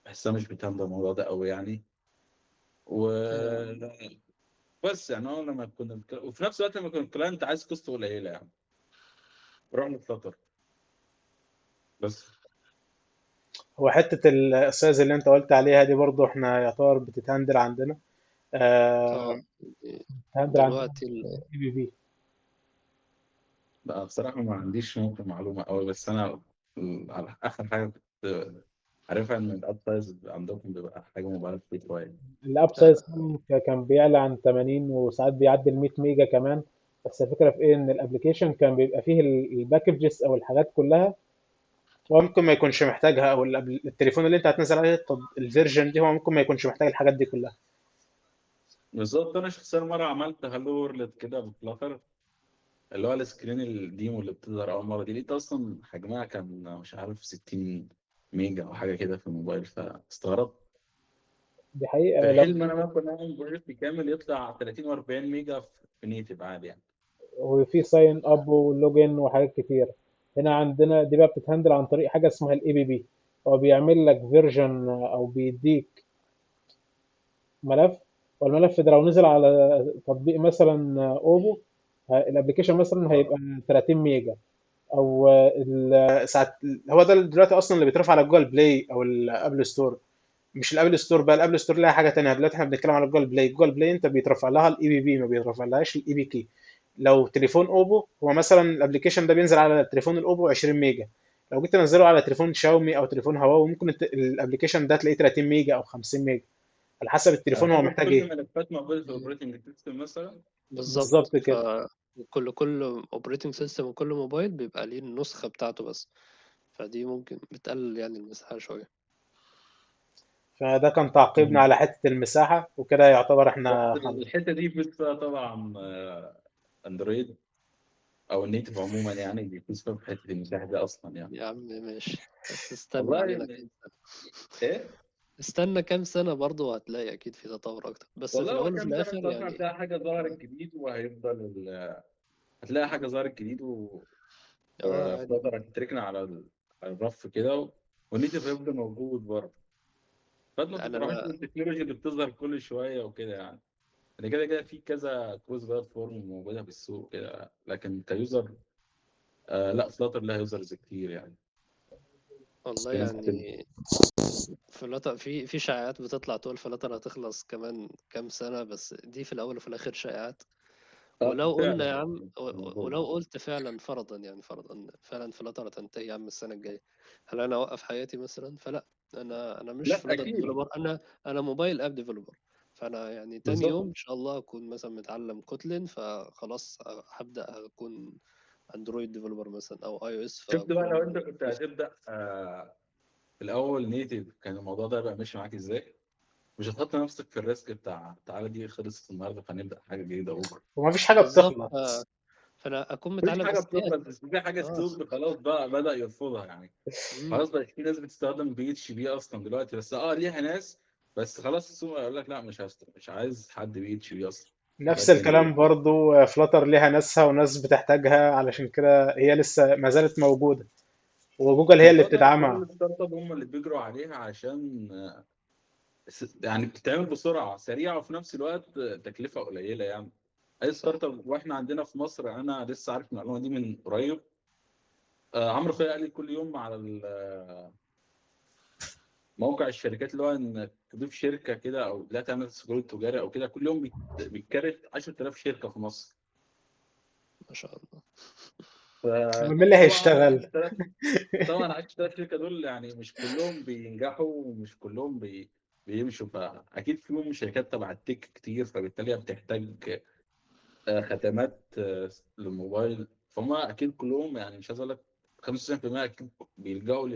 B: بحسها مش بتهندل الموضوع ده قوي يعني.
C: أيوة.
B: وبس يعني هو وفي نفس الوقت لما يكون الكلاينت عايز قسط قليله يعني، روح لفلاتر بس.
A: هو حتة السايز اللي انت قلت عليها دي برضو احنا يعتبر بتتهندل عندنا.
C: اه.
A: بتتهندل عندنا
C: دلوقتي
A: بالاي بي بي.
B: لا بصراحة ما عنديش ممكن معلومة أوي، بس أنا على آخر حاجة كنت عارفها إن الأب سايز عندكم بيبقى حاجة مبالغ فيه شوية.
A: الاب سايز كان بيعلى عن 80 وساعات بيعدي ال 100 ميجا كمان. بس الفكرة في ايه، ان الابلكيشن كان بيبقى فيه الباكجز او الحاجات كلها هو ممكن ما يكونش محتاجها، او التليفون اللي انت هتنزل عليه الفيرجن دي هو ممكن ما يكونش محتاج الحاجات دي كلها.
B: بالظبط، أنا شخصيا مرة عملت هالو وورلد كده بفلاتر، اللي هو السكرين الديمو اللي بتظهر أول مرة دي، لقيت أصلا حجمها كان مش عارف 60 ميجا أو حاجة كده في الموبايل، فاستغربت.
A: دي حقيقة.
B: في
A: لو
B: حين ما أنا ممكن أعمل بروجكت كامل يطلع 30 و40 ميجا في نيتف عادي يعني.
A: وفي ساين اب ولوجن وحاجات كتير. هنا عندنا دي بقى بتتهندل عن طريق حاجه اسمها الاي بي بي. هو بيعمل لك فيرجن او بيديك ملف، والملف ده لو نزل على تطبيق مثلا اوبو، الابلكيشن مثلا هيبقى 30 ميجا. او ساعات هو ده دلوقتي اصلا اللي بيترفع على جوجل بلاي او الابل ستور. مش الابل ستور بقى، الابل ستور لها حاجه تانية. دلوقتي احنا بنتكلم على جوجل بلاي. جوجل بلاي انت بيترفع لها الاي بي بي، ما بيترفع لهاش الاي بي كي. لو تليفون اوبو، هو مثلا الابلكيشن ده بينزل على تليفون الاوبو 20 ميجا. لو جيت تنزله على تليفون شاومي او تليفون هواوي، ممكن الابلكيشن ده تلاقيه 30 ميجا او 50 ميجا، على حسب التليفون هو
B: يعتبر
A: محتاج
B: كل
A: ايه.
B: ملفات موجودة في
C: مم.
B: الأوبريتنج سيستم مثلا.
C: بالظبط.
A: بالظبط كده.
C: كل اوبريتنج سيستم وكل موبايل بيبقى ليه النسخة بتاعته بس، فدي ممكن بتقلل يعني المساحة شوية.
A: فده كان تعقيبنا على حته المساحه، وكده يعتبر
B: بس
A: احنا
B: الحته دي بيفوز فيها طبعا اندرويد او النيتف عموما، يعني بيفوز فيها في حته المساحه دي اصلا يعني.
C: يا عم ماشي، بس استنى
B: والله
C: علينا كام سنة.
B: ايه.
C: استنى كام سنة برضه وهتلاقي أكيد في تطور أكتر، بس في
B: والله هو
C: الأول وفي
B: كام سنه
C: الآخر
B: بصراحه
C: يعني.
B: هتلاقي حاجه ظهرت
C: اه.
B: جديد وهيفضل هتلاقي حاجه ظهرت جديد
C: عادي.
B: وفلاتر هتتركن على على الرف كده والنيتف هيفضل موجود برضه. فما
C: يعني
B: تفرحوش
C: أنا
B: بالتكنولوجيا اللي بتظهر كل شويه وكده يعني. يعني كده كده في كذا كروس بلاتفورم موجوده في السوق كده، لكن كيوزر لا فلاتر لها يوزرز كتير يعني.
C: والله
B: في ناس كتير.
C: يعني فلاتر، في شائعات بتطلع تقول فلاتر هتخلص كمان كام سنة، بس دي في الأول وفي الآخر شائعات. ولو قلنا
B: فعلا
C: يا عم،
B: موجود.
C: ولو قلت فعلا فرضا، يعني فرضا فعلا فلاتر هتنتهي يا عم السنة الجاية، هل أنا أوقف حياتي مثلا؟ فلا. أنا مش
B: لا
C: فلاتر
B: اكيد.
C: ديفلوبر، أنا موبايل أب ديفلوبر. فأنا يعني تاني
B: بالظبط.
C: يوم إن شاء الله أكون مثلا متعلم كوتلين، فخلاص هبدأ أكون أندرويد ديفلوبر مثلا أو أي أو إس،
B: شفت بقى لو انت
C: فأكون
B: كنت هتبدا في الاول نيتيف، كان الموضوع ده بقى ماشي معاك ازاي؟ مش هتحط نفسك في الريسك بتاع تعالى دي خلصت النهارده فنبدا حاجه جديده بكره.
A: وما فيش حاجه
C: بالظبط.
A: بتخلص.
C: فأنا أكون
B: مفيش
C: متعلم
B: حاجه
C: بس دي
B: بتخلص، بس في حاجه
C: آه.
B: السوق خلاص بقى بدا يرفضها يعني.
C: مم.
B: خلاص بقى في ناس بتستخدم بي اتش بي اصلا دلوقتي، بس ليها ناس. بس خلاص السوق يقول لك لا مش عايز حد بي اتش بي اصلا.
A: نفس
B: لكن
A: الكلام برضو، فلاتر ليها ناسها وناس بتحتاجها، علشان كده هي لسه ما زالت موجودة، وجوجل هي اللي
B: كل
A: بتدعمها.
B: الستارت اب هم اللي بيجروا عليها عشان يعني بتتعمل بسرعه سريعه وفي نفس الوقت تكلفه قليله يعني. اي
C: صح.
B: ستارت اب، واحنا عندنا في مصر انا لسه عارف المعلومه دي من قريب. عمرو خير قال لي كل يوم على موقع الشركات، اللي هو انك تضيف شركه كده او لا تعمل سجل تجاري او كده، كل يوم بيتكرر 10,000 شركه في مصر.
C: ما شاء الله.
A: مين اللي
B: فطبعا ال
A: هيشتغل؟
B: 10,000، طبعا 10,000 شركه دول يعني مش كلهم بينجحوا ومش كلهم بيمشوا، فاكيد فيهم شركات تبع التك كتير، فبالتالي هي بتحتاج خدمات للموبايل. فهم اكيد كلهم يعني مش عايز اقول لك 95% اكيد بيلجأوا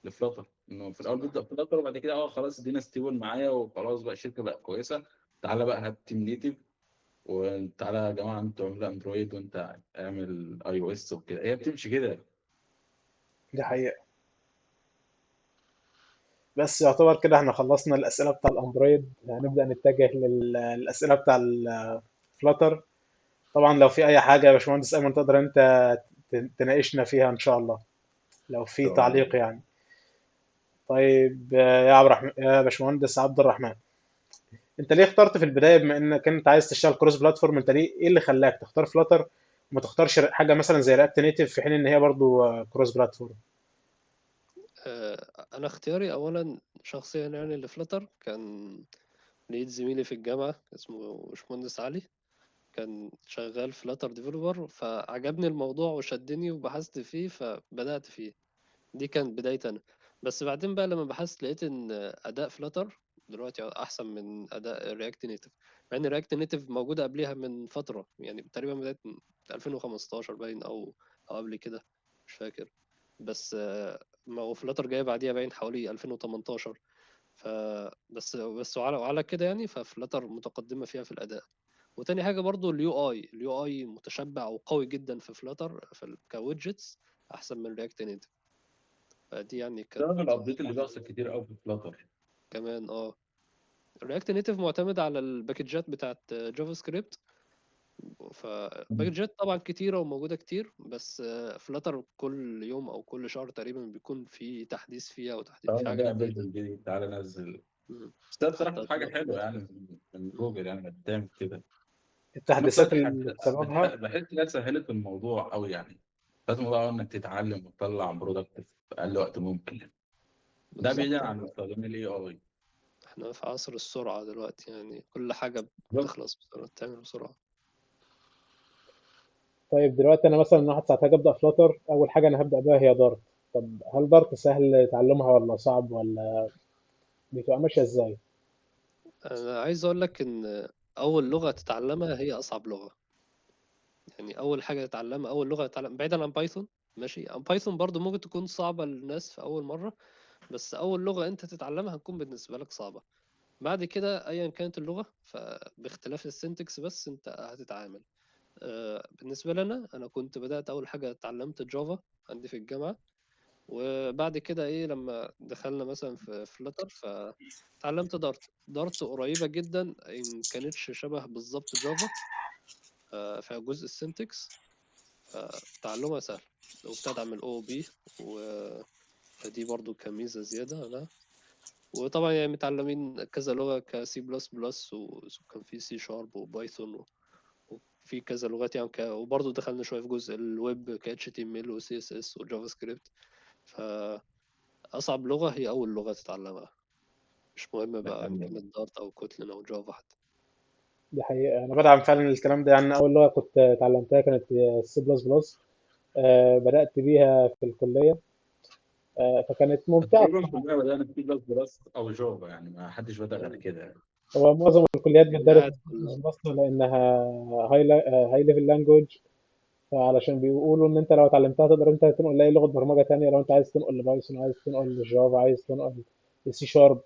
B: لفلاتر. انه في الاول
C: صح.
B: بيبدا فلاتر وبعد كده خلاص الدنيا ستيبل معايا وخلاص بقى الشركه بقت كويسه، تعالى بقى هات تيم نيتف، وتعالى يا جماعه انتوا اعملوا اندرويد وانت اعمل اي او اس وكده، هي بتمشي كده.
A: دي حقيقة. بس يعتبر كده احنا خلصنا الأسئلة بتاع الأندرويد، هنبدأ نتجه للأسئلة بتاع الفلاتر. طبعا لو في أي حاجة يا باشمهندس أيمن تقدر أنت تناقشنا فيها إن شاء الله، لو
B: ان
A: في
B: شاء الله.
A: تعليق يعني. طيب يا عبد الرحمن، يا باشمهندس عبد الرحمن، انت ليه اخترت في البدايه، بما انك انت عايز تشتغل كروس بلاتفورم، انت ليه ايه اللي خلاك تختار فلاتر وما تختارش حاجه مثلا زي رياكت نيتف، في حين ان هي برضو كروس بلاتفورم؟
C: انا اختياري اولا شخصيا يعني لفلتر كان لقيت زميلي في الجامعه اسمه باشمهندس علي، كان شغال فلاتر ديفلوبر، فعجبني الموضوع وشدني وبحثت فيه فبدأت فيه. دي كانت بداية أنا. بس بعدين بقى لما بحثت لقيت إن أداء فلاتر دلوقتي أحسن من أداء رياكت نيتف، مع إن رياكت نيتف موجودة قبلها من فترة، يعني تقريبا بداية من 2015 باين أو قبل كده، مش فاكر. بس ما هو فلاتر جاي بعديها باين حوالي 2018. ف بس وعلى كده يعني ففلاتر متقدمة فيها في الأداء. وتاني حاجة برضو اليو اي متشبع وقوي جدا في فلاتر كويدجتس احسن من رياكت نيتف. فدي يعني كانت
B: ده الابديت اللي بيحصل كتير قوي في فلاتر.
C: كمان رياكت نيتف معتمد على الباكجات بتاعت جافا سكريبت، فباكجات طبعا كتيرة وموجودة كتير، بس فلاتر كل يوم او كل شهر تقريبا بيكون في تحديث فيها وتحديث في
B: طالما
C: حاجة
B: ده
C: جديدة.
B: ابديت جديد تعالى نزل.
C: مم.
B: بس ده بصراحه
C: حتى
B: حاجه حلوه يعني من
C: مم.
B: جوجل يعني انك بتعمل كده. في نفس
A: التحديثات
B: الوقت
A: اللي بسببها
B: بحس انها سهلت الموضوع قوي يعني. لازم الموضوع انك تتعلم وتطلع برودكت في اقل وقت ممكن. ده بعيدا
C: بالظبط.
B: عن استخدام الاي اي.
C: احنا في عصر السرعة دلوقتي، يعني كل حاجة بتخلص بسرعة، تعمل بسرعة.
A: طيب دلوقتي انا مثلا واحد ساعة هاجي ابدا فلاتر، اول حاجه انا هبدا بيها هي دارت. طب هل دارت سهل تعلمها ولا صعب ولا بتبقى ماشيه ازاي؟
C: انا عايز اقول لك ان اول لغه تتعلمها هي اصعب لغه. يعني اول حاجه تتعلمها، اول لغه تتعلم بعيدا عن بايثون. ماشي، بايثون برضو ممكن تكون صعبه للناس في اول مره، بس اول لغه انت تتعلمها هتكون بالنسبه لك صعبه. بعد كده ايا كانت اللغه فباختلاف السنتكس بس انت هتتعامل. بالنسبه لنا انا كنت بدات اول حاجه اتعلمت جافا عندي في الجامعه، وبعد كده ايه لما دخلنا مثلا في فلتر فتعلمت دارت قريبة جدا ان كانتش شبه بالظبط جافا في جزء السنتكس، فتعلمها سهل وبتدعم الاو بي، فدي برضو كميزة زيادة أنا. وطبعا يعني متعلمين كذا لغة كسي بلس بلس، وكان في سي شارب وبايثون وفي كذا لغات يعني وبرضه دخلنا شوية في جزء الويب ك HTML و CSS وجافا سكريبت. فأصعب لغة هي أول لغة تتعلمها، مش مهم بقى إن كانت دارت أو كوتلين أو جافا حتى.
A: دي حقيقه انا بدعم فعلا الكلام ده. يعني اول لغه كنت اتعلمتها كانت السي بلس بلس، بدات بيها في الكليه، فكانت ممتعه
B: تقريبا
A: بصراحه.
B: كلنا بدأنا في بلس بلس او جافا يعني ما حدش بدأ غير كده يعني.
A: هو معظم الكليات بتدرس
C: الجامعات
A: بلس
C: كلها.
A: بلس لانها هاي ليفل لانجوج، علشان بيقولوا ان انت لو اتعلمتها تقدر انت تنقل لاي لغه برمجه تانية. لو انت عايز تنقل لبايثون، عايز تنقل لجافا، عايز تنقل لسي شارب،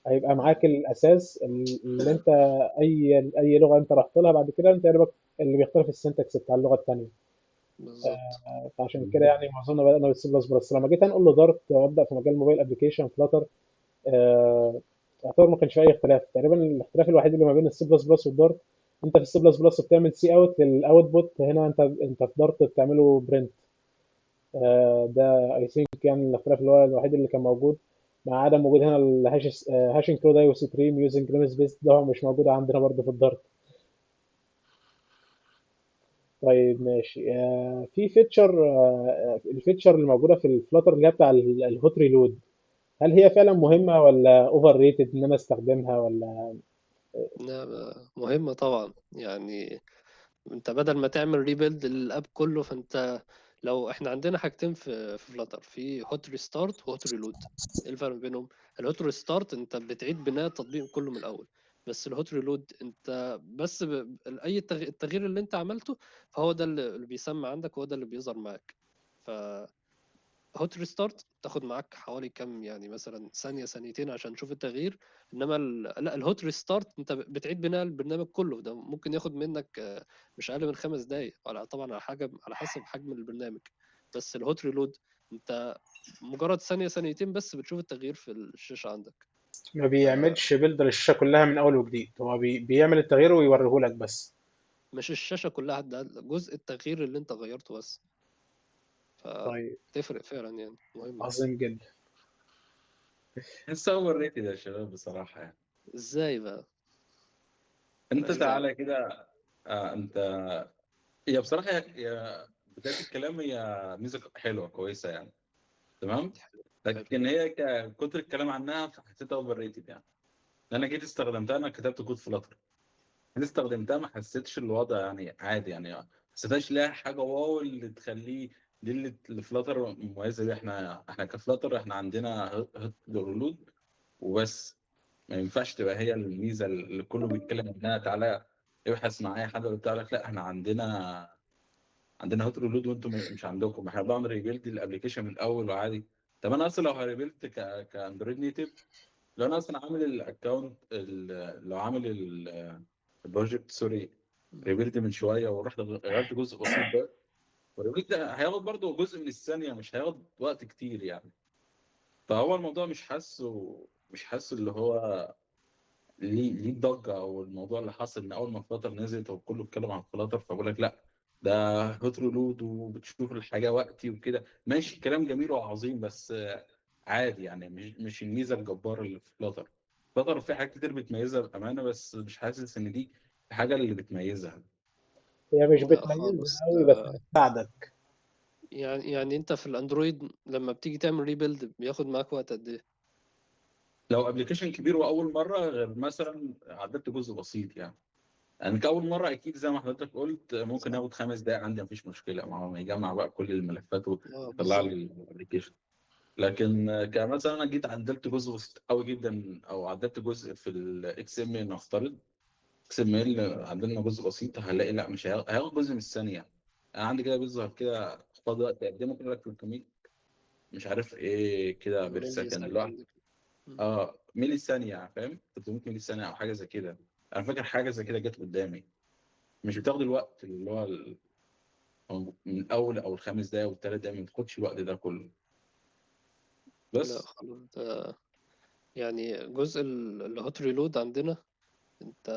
A: هيبقى معاك الاساس اللي انت اي لغه انت رحت لها بعد كده انت يا دوبك اللي بيختلف السنتكس بتاع اللغه التانية.
C: بالظبط.
A: فعشان كده يعني معظمنا بدانا بالسي بلس بلس. لما جيت انقل لدارت وابدا في مجال موبايل ابلكيشن فلاتر، يعتبر ما كانش في اي اختلاف. تقريبا الاختلاف الوحيد اللي ما بين السي بلس بلس والدارت، انت في السي بلس بلس بتعمل سي اوت للاوتبوت، هنا انت في دارت بتعمله برنت. ده اي ثينك يعني الاختلاف اللي هو الوحيد اللي كان موجود، مع عدم وجود هنا الهاش هاشنج كود اي او ستريم يوزنج نيم سبيس، ده مش موجود عندنا برضه في الدارت. طيب ماشي. في فيتشر، الفيتشر اللي موجوده في الفلاتر اللي هي بتاع الهوت ريلود، هل هي فعلا مهمه ولا اوفر ريتد ان انا استخدمها ولا؟
C: لا، مهمة طبعا يعني. انت بدل ما تعمل ريبيلد للاب كله، فانت لو احنا عندنا حاجتين في فلاتر، في هوت ريستارت وهوت ريلود. ايه الفرق بينهم؟ الهوت ريستارت انت بتعيد بناء التطبيق كله من الاول، بس الهوت ريلود انت بس اي التغيير اللي انت عملته فهو ده اللي بيسمى عندك، هو ده اللي بيظهر معاك. ف هوت ريستارت تاخد معاك حوالي كام يعني مثلا ثانية ثانيتين عشان تشوف التغيير. انما لا، الهوت ريستارت انت بتعيد بناء البرنامج كله، ده ممكن ياخد منك مش اقل من 5 دقايق، طبعا على حاجة على حسب حجم البرنامج. بس الهوت ريلود انت مجرد ثانية ثانيتين بس بتشوف التغيير في الشاشة عندك.
A: ما
C: فمش
A: بيعملش بيلد للشاشة كلها من أول وجديد، هو بيعمل التغيير ويوريه لك بس.
C: الشاشة كلها، ده جزء التغيير اللي انت غيرته بس.
A: طيب
C: فتفرق فعلا يعني، مهمة.
A: عظيم جدا.
B: لسه اوفر ريتد يا شباب بصراحه يعني.
C: ازاي بقى؟
B: انت
C: عايز اعرف.
B: تعالى كده. انت هي بصراحه هي بدايه الكلام هي ميزه حلوه كويسه يعني. تمام. لكن هي كتر الكلام عنها فحسيتها اوفر ريتد يعني. انا جيت استخدمتها، انا كتبت كود فلاتر، جيت استخدمتها ما حسيتش الوضع يعني عادي يعني، ما حسيتهاش ليها حاجه واو اللي تخليه دي اللي فلاتر مميزه بيه. احنا كفلاتر احنا عندنا هوت ريلود وبس. ما ينفعش تبقى هي الميزه اللي كله بيتكلم عنها. تعالى ابحث مع اي حد بتاع لك لا احنا عندنا هوت ريلود وانتم مش عندكم. احنا بعمل ريبيلد الابلكيشن من الاول وعادي. طب انا اصلا لو هريبيلد كاندرويد نيتف، لو انا اصلا عامل الاكونت لو عامل البروجكت سوري ريبيلد من شويه ورحت غيرت جزء بسيط ده، والريبيلد ده هياخد برضه جزء من الثانيه، مش هياخد وقت كتير يعني. فهو الموضوع مش حاسه اللي هو ليه الضجه او الموضوع اللي حصل ان اول ما فلاتر نزلت وكله اتكلم عن فلاتر فبقول لك لا ده هوت ريلود وبتشوف الحاجه وقتي وكده. ماشي كلام جميل وعظيم بس عادي يعني، مش الميزه الجباره اللي في فلاتر. فلاتر في حاجات كتير بتميزها بامانه، بس مش حاسس ان دي الحاجه اللي بتميزها.
A: هي مش
C: لا
A: بتميزها
C: خالص.
A: قوي بس بتساعدك.
C: يعني انت في الاندرويد لما بتيجي تعمل ريبيلد بياخد معاك وقت قد ايه؟
B: لو ابلكيشن كبير واول مره، غير مثلا عدلت جزء بسيط يعني كأول مرة أكيد زي ما حضرتك قلت ممكن
C: صح.
B: ياخد 5 دقايق عندي مفيش مشكلة، ما هو يجمع بقى كل الملفات
C: اه
B: ويطلع
C: بالظبط.
B: لي الابلكيشن. لكن كمثلا أنا جيت عدلت جزء بسيط قوي جدا، أو عدلت جزء في الإكس إم إل، نفترض إكس إم إل عدلنا جزء بسيط، هنلاقي لا مش هياخد جزء من الثانية. أنا عندي كده بيظهر كده فاضي وقت قد إيه، ممكن يقول لك 300 مش عارف إيه كده بير
C: ملي
B: سكند
C: سكند.
B: الواحد. ملي ثانية فاهم، 300 ملي ثانية أو حاجة زي كده. أنا فاكر حاجة زي كده جت قدامي. مش بتاخد الوقت اللي هو أو من الاول او ال5 دقايق وال3 دقايق، ما تاخدش الوقت ده كله
C: لا
B: بس.
C: خالص. يعني جزء الهوت ريلود عندنا، انت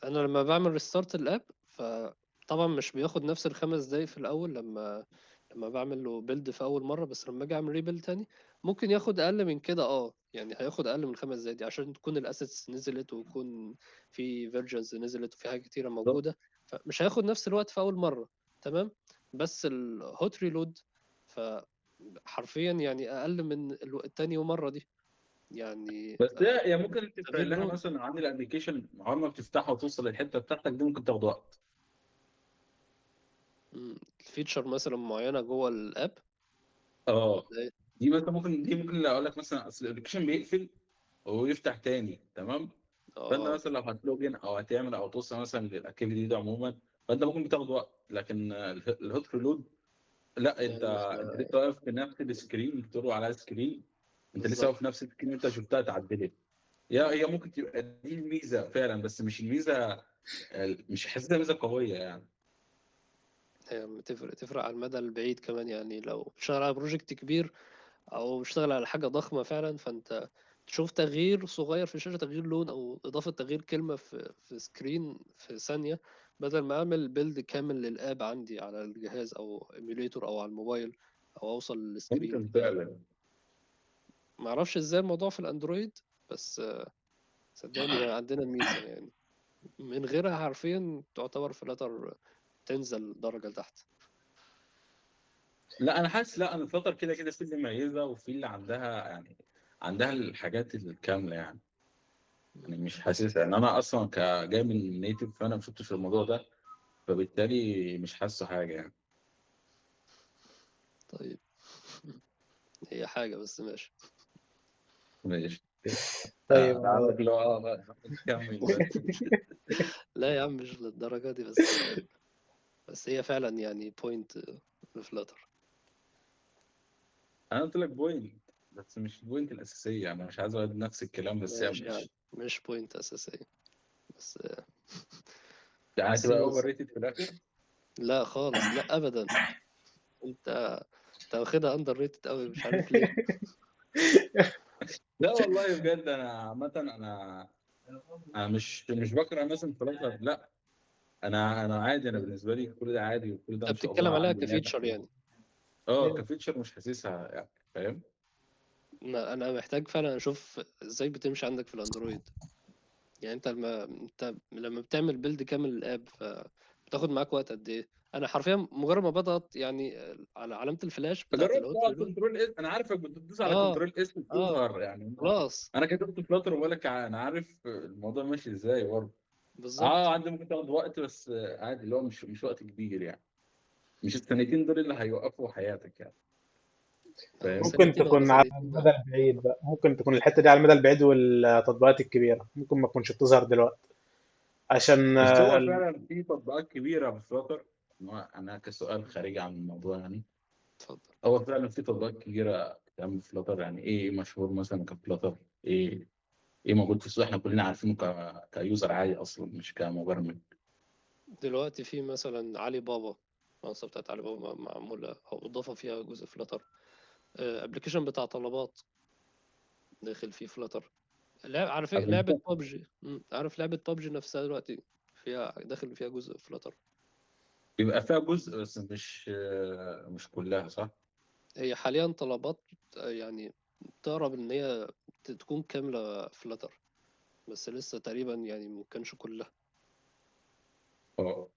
C: انا لما بعمل ريستارت الاب فطبعا مش بياخد نفس ال5 دقايق في الاول لما بعمل له بيلد في اول مره، بس لما اجي اعمل ريبيلد تاني ممكن ياخد اقل من كده. يعني هياخد اقل من ال5 دقايق دي عشان تكون الاسيتس نزلت ويكون في فيرجنز نزلت وفي حاجات كتيره
B: بالظبط.
C: موجوده، فمش هياخد نفس الوقت في اول مره. تمام. بس الهوت ريلود فحرفيا يعني اقل من التاني مره دي يعني.
B: بس هي ممكن تفرق
C: تغيير
B: لها
C: لون.
B: مثلا عن الابلكيشن، اول ما بتفتحه وتوصل للحته بتاعتك دي ممكن تاخد وقت.
C: فيتشر مثلا معينه جوه الاب
B: اه
C: ولا ايه؟
B: دي ممكن اللي اقول لك مثلا اصل الابلكيشن بيقفل ويفتح تاني تمام. فانت
C: اه
B: مثلا لو هتلوجن او هتعمل او توصل مثلا للاكتيفيتي دي عموما، فانت ممكن بتاخد وقت. لكن الهوت ريلود لا، انت
C: يعني
B: انت
C: احنا
B: لسه واقف في نفس السكرين بتروح على سكرين، انت لسه
C: بالظبط.
B: واقف في نفس السكرين انت شفتها تعدلت. هي ممكن تبقى دي الميزه فعلا، بس مش الميزه، مش حاسسها ميزه قويه يعني.
C: هي تفرق على المدى البعيد كمان، يعني لو بتشتغل على بروجكت كبير او بتشتغل على حاجه ضخمه فعلا، فانت تشوف تغيير صغير في الشاشه، تغيير لون او اضافه تغيير كلمه في سكرين في ثانيه، بدل ما اعمل بيلد كامل للاب عندي على الجهاز او ايميوليتور او على الموبايل او اوصل للسكرين.
B: ممكن فعلا.
C: ما اعرفش ازاي الموضوع في الاندرويد، بس صدقني هي عندنا الميزه يعني، من غيرها حرفيا تعتبر فلاتر تنزل درجه لتحت.
B: لا انا حاسس، لا انا الفتره كده كده في اللي مميزه وفي اللي عندها يعني، عندها الحاجات الكامله يعني مش حاسسها ان انا اصلا كجاي من نيتف، فانا ما شفتش الموضوع ده، فبالتالي مش حاسه حاجه يعني.
C: طيب. هي حاجه بس ماشي.
B: ماشي.
A: طيب
B: عندك اللي هو كمل بس.
C: لا يا عم مش للدرجة دي، بس هي فعلا يعني بوينت لفلاتر.
B: انا قلت لك بوينت بس مش البوينت الاساسيه يعني، مش عايز اقول نفس الكلام بس هي
C: ماشي يعني
B: مش
C: مش بوينت أساسية بس.
B: يعني
C: بس
B: تبقى اوفر
C: لذ.
B: ريتد في الاخر.
C: لا خالص، لا أبدا. أنت أنت واخدها أندر ريتد أوي مش عارف ليه.
B: لا والله بجد انا عامه انا مش بكره مثلا فلاتر لا. انا عادي، انا بالنسبه لي كل ده عادي وكل ده
C: أنت
B: ما شاء الله
C: بتتكلم عليها
B: عندي ناجح
C: كفيتشر يعني.
B: كفيتشر مش حاسسها يعني فاهم.
C: ما أنا محتاج فعلا أشوف إزاي بتمشي عندك في الأندرويد. يعني أنت لما بتعمل بيلد كامل للآب فبتاخد معاك وقت قد إيه؟ انا حرفيا مجرد ما بضغط يعني على علامه الفلاش بتاعت
B: جربت
C: الهوت ريلود.
B: كنترول اس، انا عارفك بتدوس على
C: اه
B: كنترول اس
C: اه
B: بتظهر يعني.
C: خلاص
B: انا كتبت فلاتر وبقول لك انا عارف الموضوع ماشي ازاي برضه.
C: بالظبط.
B: عندي ممكن تاخد وقت بس عادي، اللي هو مش وقت كبير يعني، مش السنتين دول اللي هيوقفوا حياتك يعني.
C: هو
B: فاهم؟
A: ممكن
C: سنتين ولا
A: تكون على
C: سنتين
A: المدى
C: بقى.
A: البعيد بقى، ممكن تكون الحتة دي على المدى البعيد والتطبيقات الكبيرة ممكن ما تكونش بتظهر دلوقتي عشان
B: بس هو فعلا في تطبيقات كبيره بفلاتر. انا كسؤال خارجي عن الموضوع يعني،
C: اتفضل.
B: هو فعلا في تطبيقات كبيره بتعمل فلاتر. يعني ايه مشهور مثلا كفلاتر؟ ايه موجود في السوق احنا كلنا عارفينه كيوزر عادي اصلا مش كمبرمج؟
C: دلوقتي في مثلا علي بابا، المنصه بتاعت علي بابا معموله او اضافه فيها جزء فلاتر. ابلكيشن بتاع طلبات داخل فيه فلاتر. عارف إيه؟ لعبه ببجي. عارف لعبه ببجي نفسها دلوقتي فيها داخل فيها جزء فلاتر.
B: بيبقى فيها جزء بس مش كلها، صح؟
C: هي حاليا طلبات يعني تقرب ان هي تكون كامله فلاتر، بس لسه تقريبا يعني ما كانش كلها.
B: اه.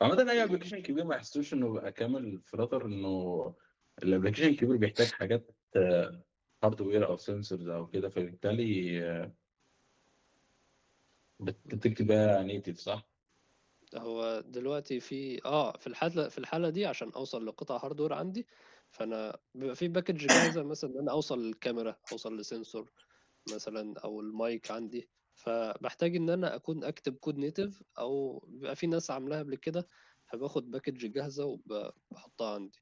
B: عامة أي أبلكيشن كبير ما يحسوش إنه بقى كامل فلاتر، إنه الأبلكيشن الكبير بيحتاج حاجات هاردوير أو سنسورز أو كده، فبالتالي بتكتب بقى نيتف، صح؟
C: هو دلوقتي في الحالة دي عشان اوصل لقطع هاردوير عندي، فانا بيبقى في باكج جاهزة، مثلا ان انا اوصل للكاميرا، اوصل لسنسور مثلا، او المايك عندي. فبحتاج ان انا اكون اكتب كود نيتف، او بيبقى في ناس عاملاها قبل كده، فباخد باكج جاهزة وبحطها عندي.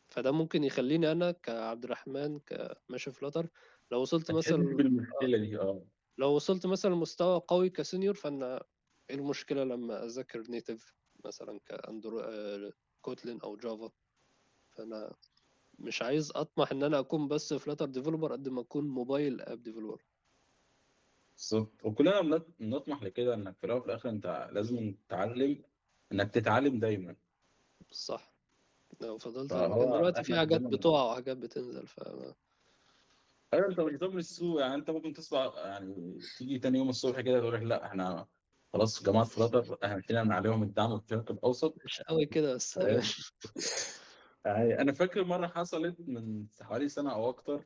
C: فده ممكن يخليني انا كعبد الرحمن كماشي فلاتر، لو وصلت
B: هتحل
C: مثلا
B: بالمشكلة دي. اه.
C: لو وصلت مثلا لمستوى قوي كسينيور، فانا ايه المشكلة لما اذاكر نيتف مثلا كاندرو كوتلين او جافا؟ فانا مش عايز اطمح ان انا اكون بس فلاتر ديفلوبر قد ما اكون موبايل اب ديفلوبر.
B: بالظبط، وكلنا بنطمح لكده، إنك في الأول وفي الآخر أنت لازم تتعلم، إنك تتعلم دايما.
C: صح. لو فضلت مكان
B: فهو
C: دلوقتي، في
B: إحنا
C: حاجات
B: كلنا.
C: بتقع وحاجات بتنزل
B: ايوه، انت مش ضامن السوق يعني. انت ممكن تصبح يعني تيجي تاني يوم الصبح كده تقول لك لا احنا خلاص جماعه فلاتر احنا شلنا من عليهم الدعم في الشرق الاوسط.
C: مش قوي كده بس تمام.
B: فاهم؟ يعني انا فاكر مره حصلت من حوالي سنه او اكتر،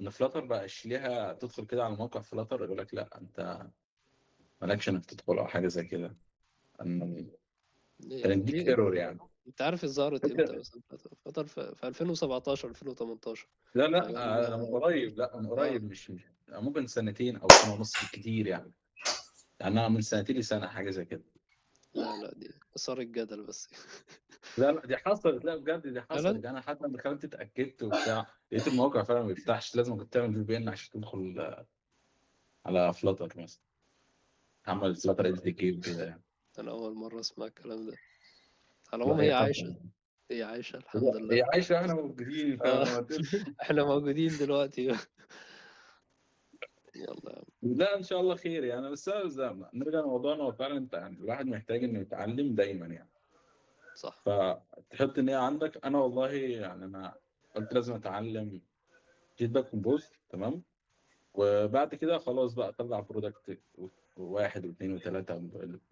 B: ان فلاتر بقى ليها تدخل كده على موقع فلاتر يقول لك لا انت مالكش انك تدخل او حاجه زي كده. كان يديك
C: دي
B: ايرور يعني.
C: انت عارف ظهرت امتى؟
B: فاكر؟
C: مثلا فلاتر في 2017 2018
B: لا
C: حاجة
B: لا انا من
C: ما.
B: قريب، لا من
C: اه
B: قريب، مش ممكن سنتين او سنه ونص بالكتير يعني. يعني انا من سنتين لسنه حاجه زي كده.
C: لا لا، دي اثار الجدل بس.
B: لا لا دي حصلت، لا بجد دي
C: فعلا.
B: حصلت. انا حتى لما دخلت اتاكدت وبتاع لقيت الموقع فعلا ما بيفتحش، لازم كنت تعمل في بي ان عشان تدخل على فلاتر مثلا، عمل فلاتر اس دي كي وكده يعني.
C: انا اول مرة اسمع الكلام ده. على
B: لا
C: العموم
B: هي
C: هي عايشة،
B: حصلت.
C: هي عايشة الحمد
B: هي
C: لله.
B: هي عايشه، احنا موجودين
C: آه.
B: فما تقولش.
C: احنا موجودين دلوقتي. يلا يا عم.
B: لا ان شاء الله خير يعني. بس نرجع لموضوعنا، هو فعلا انت يعني الواحد محتاج انه يتعلم دايما يعني.
C: صح.
B: فتحط ان هي عندك. انا والله يعني انا قلت لازم اتعلم فيدباك كومبوز، تمام. وبعد كده خلاص بقى اطلع برودكت واحد واثنين وثلاثة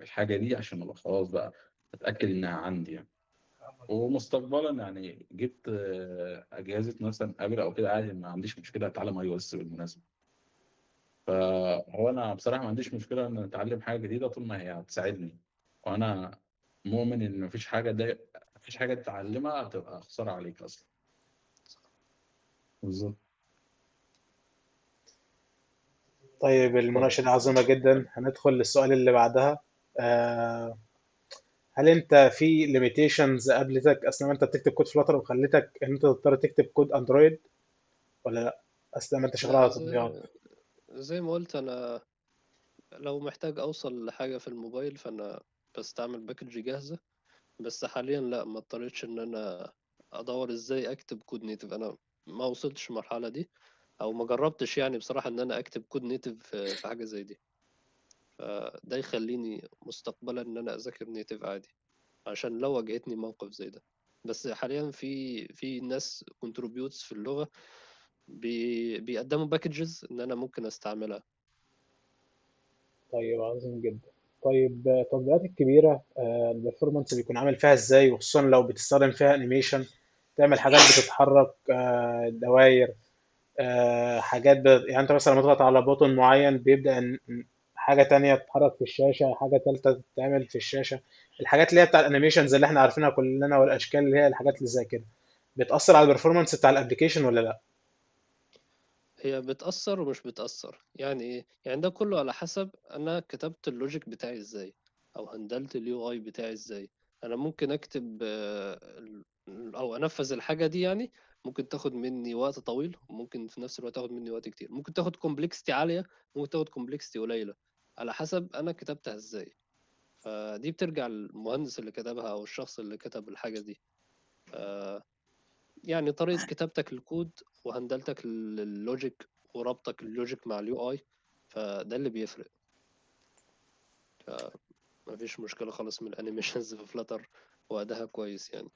B: الحاجة دي عشان ابقى خلاص بقى اتأكد انها عندي يعني. ومستقبلا يعني جبت اجهزة مثلا ابل او كده عادي، ما عنديش مشكلة اتعلم اي او اس بالمناسبة. فهو انا بصراحة ما عنديش مشكلة ان اتعلم حاجة جديدة طول ما هي هتساعدني. وانا مؤمن ان مفيش حاجة تتعلمها هتبقى خسارة عليك اصلا. بالظبط.
A: طيب
B: اتفضل.
A: المناقشة دي عظيمة جدا، هندخل للسؤال اللي بعدها. آه، هل انت في ليميتيشنز قابلتك اثناء ما انت بتكتب كود فلاتر وخلتك ان انت تضطر تكتب كود اندرويد ولا لا اثناء ما انت شغال
C: لا،
A: على تطبيقات؟
C: زي ما قلت انا، لو محتاج اوصل لحاجة في الموبايل فانا بستعمل باكج جاهزة. بس حاليا لا، ما اضطريتش ان انا ادور ازاي اكتب كود نيتف. انا ما وصلتش المرحلة دي، او ما جربتش يعني بصراحة ان انا اكتب كود نيتف في حاجة زي دي. فده يخليني مستقبلا ان انا اذاكر نيتف عادي، عشان لو واجهتني موقف زي ده. بس حاليا في ناس كونتريبيوتس في اللغة بيقدموا باكجز ان انا ممكن استعملها.
A: طيب عظيم جدا. طيب التطبيقات الكبيرة البرفورمانس بيكون عامل فيها ازاي، وخصوصا لو بتستخدم فيها انيميشن، تعمل حاجات بتتحرك، دواير، حاجات يعني انت مثلا لما تضغط على بوتون معين بيبدأ حاجة تانية تتحرك في الشاشة، حاجة تالتة تتعمل في الشاشة. الحاجات اللي هي بتاع الانيميشنز اللي احنا عارفينها كلنا، والاشكال اللي هي الحاجات اللي زي كده، بتأثر على البرفورمانس بتاع الابليكيشن ولا لا؟
C: هي بتأثر ومش بتأثر. يعني ايه؟ يعني ده كله على حسب انا كتبت اللوجيك بتاعي ازاي، او هندلت اليو اي بتاعي ازاي. انا ممكن اكتب او انفذ الحاجة دي، يعني ممكن تاخد مني وقت طويل، وممكن في نفس الوقت تاخد مني وقت كتير، ممكن تاخد كومبلكستي عالية، ممكن تاخد كومبلكستي قليلة، على حسب انا كتبتها ازاي. فدي بترجع للمهندس اللي كتبها او الشخص اللي كتب الحاجة دي. يعني طريقة كتابتك للكود وهندلتك لللوجيك وربطك اللوجيك مع اليو اي، فده اللي بيفرق. مفيش مشكلة خالص من الانيميشنز في فلاتر، وأداها كويس يعني.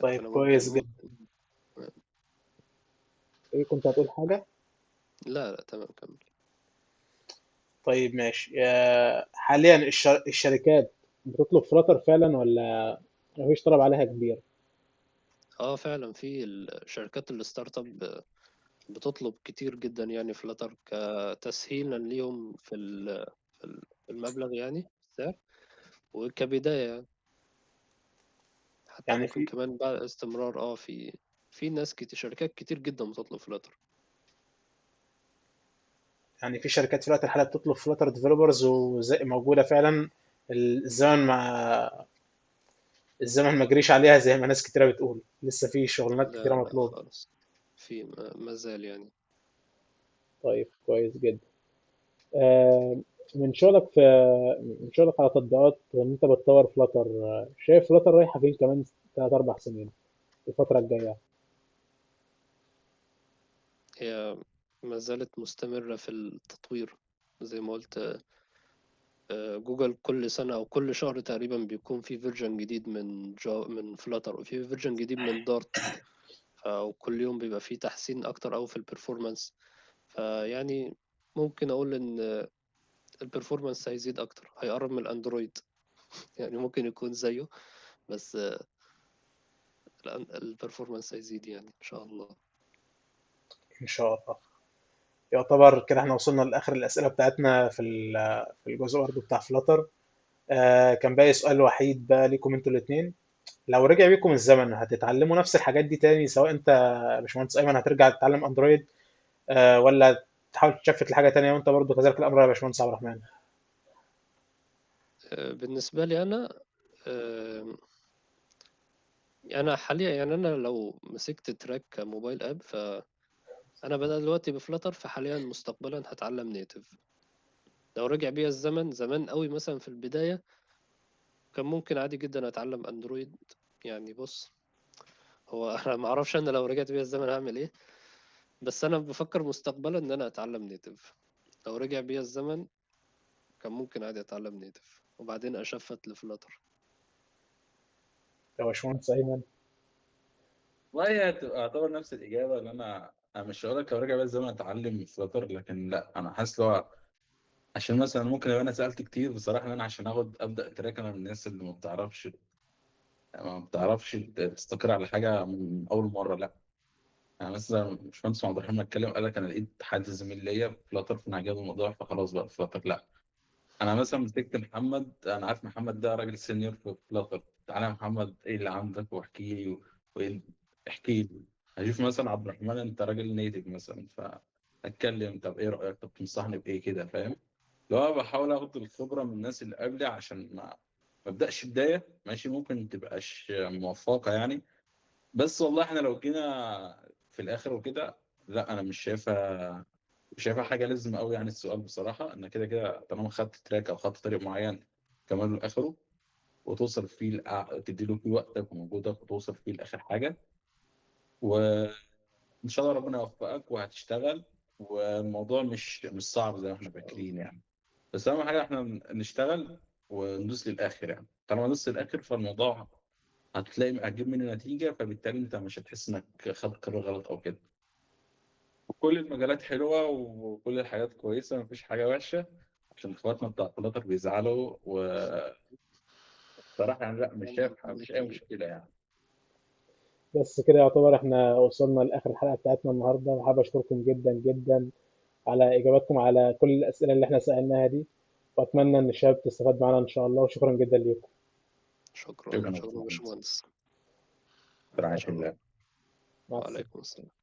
A: طيب
C: فأنا ممكن
A: كويس جدا.
C: ممكن
A: ايه كنت هتقول حاجة؟
C: لا لا، تمام، كمل.
A: طيب ماشي. حاليا الشركات بتطلب فلاتر فعلا ولا مفيش طلب عليها كبير؟
C: اه فعلا في الشركات الستارت اب بتطلب كتير جدا يعني فلاتر كتسهيلا ليهم في المبلغ، يعني السعر، وكبداية يعني. حتى
A: يعني
C: ممكن
A: في
C: كمان بعد استمرار في ناس كتير، شركات كتير جدا بتطلب فلاتر.
A: يعني في شركات في الوقت الحالي بتطلب فلاتر ديفلوبرز وزي موجودة فعلا. الزمن ما جريش عليها زي ما ناس كتيرة بتقول، لسه في شغلانات كتيرة
C: لا لا
A: مطلوبة.
C: خالص، في ما زال يعني.
A: طيب كويس جدا. آه، من شغلك في من شغلك على تطبيقات وان انت بتطور فلاتر، شايف فلاتر رايحة فين كمان 3 4 سنين الفترة الجاية؟
C: هي ما زالت مستمرة في التطوير زي ما قلت. جوجل كل سنة أو كل شهر تقريبا بيكون في فيرجن جديد من فلاتر، وفي فيرجن جديد من دارت. وكل يوم بيبقى فيه تحسين أكتر أوي في البرفورمانس. فيعني ممكن أقول إن البرفورمانس هيزيد أكتر، هيقرب من الأندرويد. يعني ممكن يكون زيه، بس البرفورمانس هيزيد يعني إن شاء الله.
A: ان شاء الله. يعتبر كده احنا وصلنا لاخر الاسئله بتاعتنا في الجزء برضه بتاع فلاتر. كان باقي سؤال وحيد بقى ليكم انتوا الاثنين. لو رجع بيكم الزمن هتتعلموا نفس الحاجات دي تاني، سواء انت يا باشمهندس ايمن هترجع تتعلم اندرويد، ولا تحاول تشفت لحاجه تانية، وانت برضه كذلك الامر يا باشمهندس عبد الرحمن؟
C: بالنسبة لي أنا، آه، أنا حاليا يعني أنا لو مسكت تراك كموبايل أب، فأنا بدأ دلوقتي بفلاتر، فحاليا مستقبلا هتعلم نيتف. لو رجع بيا الزمن زمان قوي مثلا في البداية، كان ممكن عادي جدا أتعلم أندرويد. يعني بص، هو أنا ما أعرفش أنا لو رجعت بيا الزمن هعمل إيه، بس أنا بفكر مستقبلا إن أنا أتعلم نيتف. لو رجع بيا الزمن كان ممكن عادي أتعلم نيتف وبعدين أشفت لفلاتر.
A: يا باشمهندس ايمن.
B: والله هي هتبقى يعتبر نفس الإجابة. إن أنا مش هقول لك لو رجع بيا الزمن أتعلم فلاتر، لكن لا، أنا حاسس لو عشان مثلا ممكن لو أنا سألت كتير بصراحة إن أنا عشان أبدأ تراك، أنا من الناس اللي ما بتعرفش تستقر على حاجة من أول مرة، لا. يعني مثلا باشمهندس عبد الرحمن اتكلم قال لك انا لقيت حد زميل ليا في فلاتر فانا عجبني الموضوع فخلاص بقى في فلاتر، لا. انا مثلا مسكت محمد، انا عارف محمد ده راجل سينيور في فلاتر، تعالى يا محمد ايه اللي عندك واحكي لي وايه، احكي لي. هشوف مثلا عبد الرحمن انت راجل نيتف مثلا، فاتكلم طب ايه رايك، طب تنصحني بايه كده، فاهم؟ لو أنا بحاول اخد الخبره من الناس اللي قبلي عشان ما ابداش بدايه ماشي ممكن تبقاش موفقه يعني. بس والله احنا لو جينا في الاخر وكده، لا انا مش شايفها حاجه لازم قوي يعني. السؤال بصراحه ان كده كده طالما خدت تراك او خدت طريق معين كمان لاخره، وتوصل فيه تديله فيه وقتك ومجهودك وتوصل فيه لاخر حاجه، وان شاء الله ربنا يوفقك وهتشتغل. والموضوع مش صعب زي ما احنا فاكرين يعني. بس اهم حاجه احنا نشتغل وندوس للاخر يعني. طالما ندوس للاخر فالموضوع هتلاقي هتجيب منه نتيجه، فبالتالي انت مش هتحس انك خدت قرار غلط او كده. كل المجالات حلوة وكل الحاجات كويسة، مفيش حاجة وحشة، عشان اخواتنا بتاع فلاتر بيزعلوا. وصراحة يعني لا، مش شايف مفيش أي مشكلة يعني.
A: بس كده يعتبر احنا وصلنا لاخر الحلقه بتاعتنا النهارده، وحابب اشكركم جدا جدا على اجاباتكم على كل الاسئله اللي احنا سالناها دي، واتمنى ان الشباب تستفاد معنا ان شاء الله، وشكرا جدا ليكم.
C: شكرا
B: شكرا يا
C: شكرا يا
B: باشمهندس.
C: باشمهندس.
B: برعاية
C: شكرا.
B: الله.
A: مع السلامه.
C: وعليكم السلام.